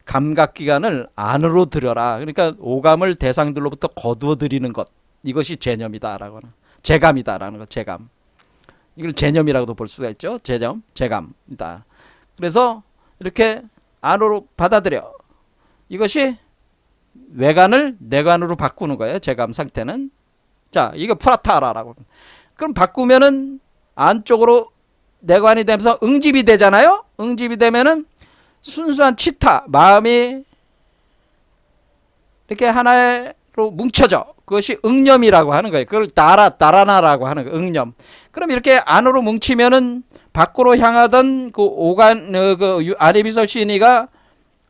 감각기관을 안으로 들여라. 그러니까 오감을 대상들로부터 거두어 들이는 것. 이것이 제념이다라고 하는, 제감이다라는 것. 제감. 이걸 제념이라고도 볼 수가 있죠. 제감이다. 그래서 이렇게 안으로 받아들여. 이것이 외관을 내관으로 바꾸는 거예요. 제감 상태는. 자, 이거 프라타라라고. 그럼 바꾸면은 안쪽으로 내관이 되면서 응집이 되잖아요. 응집이 되면은 순수한 치타, 마음이 이렇게 하나로 뭉쳐져. 그것이 응념이라고 하는 거예요. 그걸 다라나라고 하는 거예요. 응념. 그럼 이렇게 안으로 뭉치면은 밖으로 향하던 아니비설신이가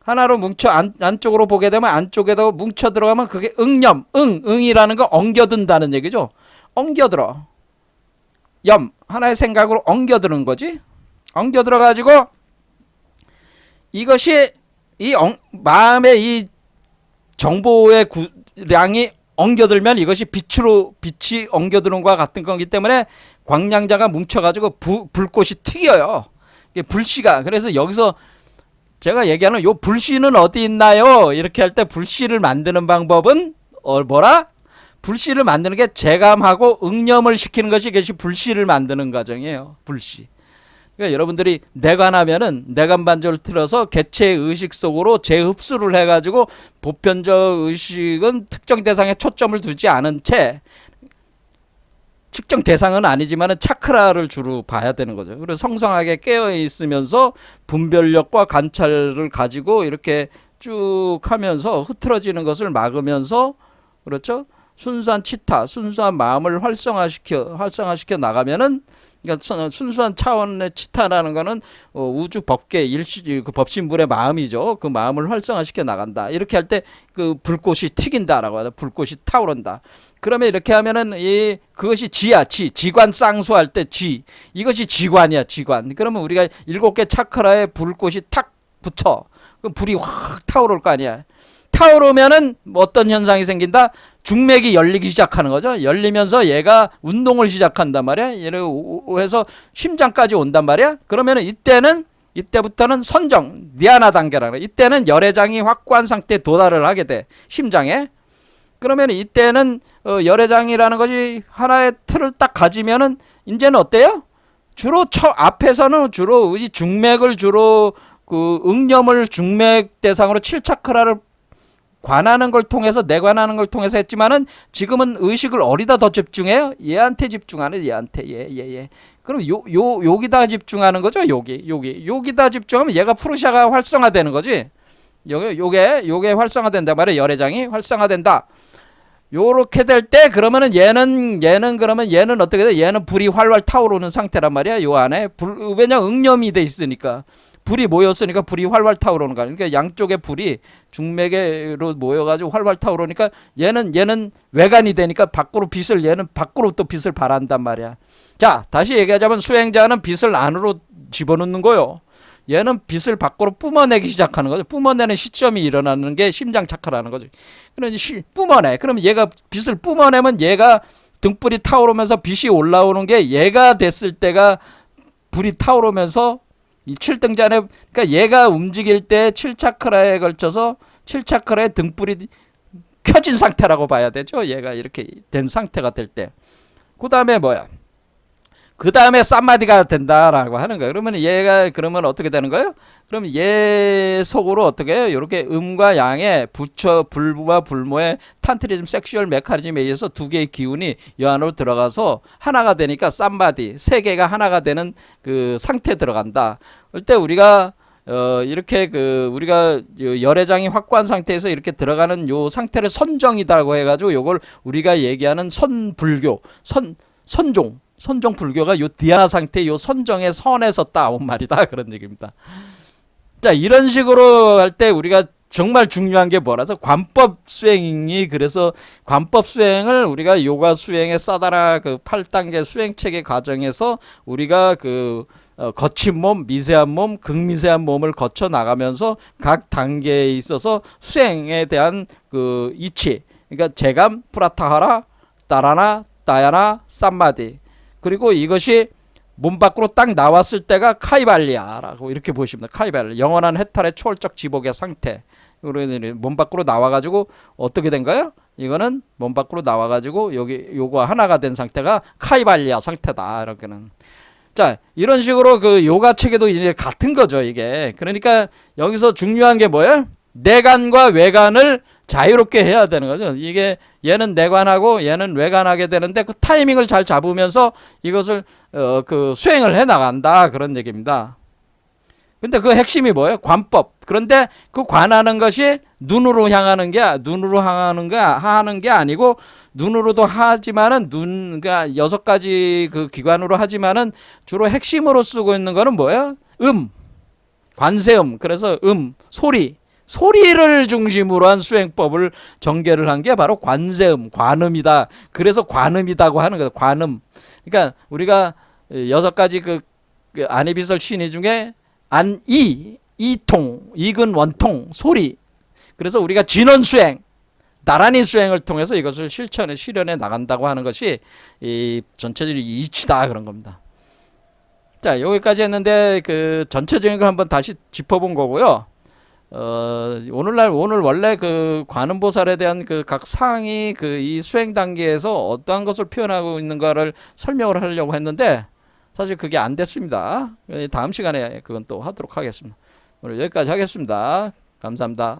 하나로 뭉쳐 안쪽으로 보게 되면 안쪽에도 뭉쳐 들어가면 그게 응념, 응이라는 거 엉겨든다는 얘기죠. 엉겨들어. 하나의 생각으로 엉겨드는 거지. 엉겨들어 가지고 이것이 마음의 이 정보의 량이 엉겨들면 이것이 빛이 엉겨드는 것과 같은 거기 때문에 광량자가 뭉쳐가지고 불꽃이 튀겨요. 이게 불씨가. 그래서 여기서 제가 얘기하는 요 불씨는 어디 있나요? 이렇게 할 때 불씨를 만드는 방법은 뭐라? 불씨를 만드는 게 제감하고 응념을 시키는 것이 이것이 불씨를 만드는 과정이에요. 불씨. 그러니까 여러분들이 내관하면은 내관 반조를 틀어서 개체의 의식 속으로 재흡수를 해가지고 보편적 의식은 특정 대상에 초점을 두지 않은 채 특정 대상은 아니지만은 차크라를 주로 봐야 되는 거죠. 그래서 성성하게 깨어 있으면서 분별력과 관찰을 가지고 이렇게 쭉 하면서 흐트러지는 것을 막으면서 그렇죠. 순수한 치타, 순수한 마음을 활성화시켜 나가면은 그러니까 순수한 차원의 치타라는 거는 우주 법계 그 법신불의 마음이죠. 그 마음을 활성화시켜 나간다. 이렇게 할 때 그 불꽃이 튀긴다라고 하죠. 불꽃이 타오른다. 그러면 이렇게 하면은 그것이 지야, 지관 쌍수할 때 이것이 지관이야, 지관. 그러면 우리가 7개 차크라에 불꽃이 탁 붙여. 그럼 불이 확 타오를 거 아니야. 타오르면은 어떤 현상이 생긴다? 중맥이 열리기 시작하는 거죠. 열리면서 얘가 운동을 시작한단 말이야. 얘를 해서 심장까지 온단 말이야. 그러면은 이때부터는 선정, 니아나 단계라는 거야. 이때는 열애장이 확고한 상태에 도달을 하게 돼. 심장에. 그러면 이때는 열애장이라는 것이 하나의 틀을 딱 가지면은 이제는 어때요? 주로 앞에서는 주로 중맥을 주로 그 응념을 중맥 대상으로 7차크라를 관하는 걸 통해서 내관하는 걸 통해서 했지만은 지금은 의식을 어디다 더 집중해요? 얘한테 집중하는 얘한테 얘. 그럼 여기다 집중하는 거죠. 여기다 집중하면 얘가 프루시아가 활성화되는 거지. 요게 활성화된단 말이에요. 열애장이 활성화된다. 요렇게 될 때 그러면은 얘는 그러면 얘는 어떻게 돼? 얘는 불이 활활 타오르는 상태란 말이야. 요 안에 왜냐 응념이 돼 있으니까. 불이 모였으니까 불이 활활 타오르는 거야. 그러니까 양쪽의 불이 중맥으로 모여가지고 활활 타오르니까 얘는 외관이 되니까 얘는 밖으로 또 빛을 발한단 말이야. 자, 다시 얘기하자면 수행자는 빛을 안으로 집어넣는 거요. 얘는 빛을 밖으로 뿜어내기 시작하는 거죠. 뿜어내는 시점이 일어나는 게 심장 차크라는 거죠. 그러니 뿜어내. 그러면 얘가 빛을 뿜어내면 얘가 등불이 타오르면서 빛이 올라오는 게 얘가 됐을 때가 불이 타오르면서 이 7등잔에 그러니까 얘가 움직일 때 7차크라에 걸쳐서 7차크라의 등불이 켜진 상태라고 봐야 되죠. 얘가 이렇게 된 상태가 될 때. 그 다음에 뭐야? 그 다음에 쌈마디가 된다라고 하는 거예요. 그러면 얘가 그러면 어떻게 되는 거예요? 그럼 얘 속으로 어떻게 해요? 이렇게 음과 양의 불부와 불모의 탄트리즘 섹슈얼 메커니즘에 의해서 두 개의 기운이 이 안으로 들어가서 하나가 되니까 쌈마디 세 개가 하나가 되는 그 상태에 들어간다. 그때 우리가 이렇게 우리가 열애장이 확고한 상태에서 이렇게 들어가는 요 상태를 선정이라고 해가지고 요걸 우리가 얘기하는 선불교 선종 불교가 요 디아나 상태 요 선정의 선에서 따온 말이다 그런 얘기입니다. 자, 이런 식으로 할 때 우리가 정말 중요한 게 뭐라서 관법 수행이 그래서 관법 수행을 우리가 요가 수행의 사다라 그 8단계 수행 체계 과정에서 우리가 거친 몸, 미세한 몸, 극미세한 몸을 거쳐 나가면서 각 단계에 있어서 수행에 대한 그 이치, 그러니까 제감, 프라타하라, 따라나, 다야나, 쌈마디. 그리고 이것이 몸 밖으로 딱 나왔을 때가 카이발리아라고 이렇게 보시면 카이발리아, 영원한 해탈의 초월적 지복의 상태. 몸 밖으로 나와가지고 어떻게 된 거예요? 이거는 몸 밖으로 나와가지고 요거 하나가 된 상태가 카이발리아 상태다. 이렇게는. 자, 이런 식으로 그 요가 체계도 이제 같은 거죠, 이게. 그러니까 여기서 중요한 게 뭐예요? 내관과 외관을 자유롭게 해야 되는 거죠. 이게 얘는 내관하고 얘는 외관하게 되는데 그 타이밍을 잘 잡으면서 이것을 수행을 해 나간다 그런 얘기입니다. 근데 그 핵심이 뭐예요? 관법. 그런데 그 관하는 것이 눈으로 하는 게 아니고 눈으로도 하지만은 그러니까 6가지 그 기관으로 하지만은 주로 핵심으로 쓰고 있는 거는 뭐예요? 관세음. 그래서 소리를 중심으로 한 수행법을 전개를 한 게 바로 관음이다. 그래서 관음이다고 하는 거예요. 관음. 그러니까 우리가 6가지 그 안이비설 신의 중에 이통, 이근 원통, 소리. 그래서 우리가 진언수행, 나란히 수행을 통해서 이것을 실현해 나간다고 하는 것이 이 전체적인 이치다 그런 겁니다. 자, 여기까지 했는데 그 전체적인 걸 한번 다시 짚어본 거고요. 오늘 원래 그 관음보살에 대한 그 각 사항이 이 수행 단계에서 어떠한 것을 표현하고 있는가를 설명을 하려고 했는데 사실 그게 안 됐습니다. 다음 시간에 그건 또 하도록 하겠습니다. 오늘 여기까지 하겠습니다. 감사합니다.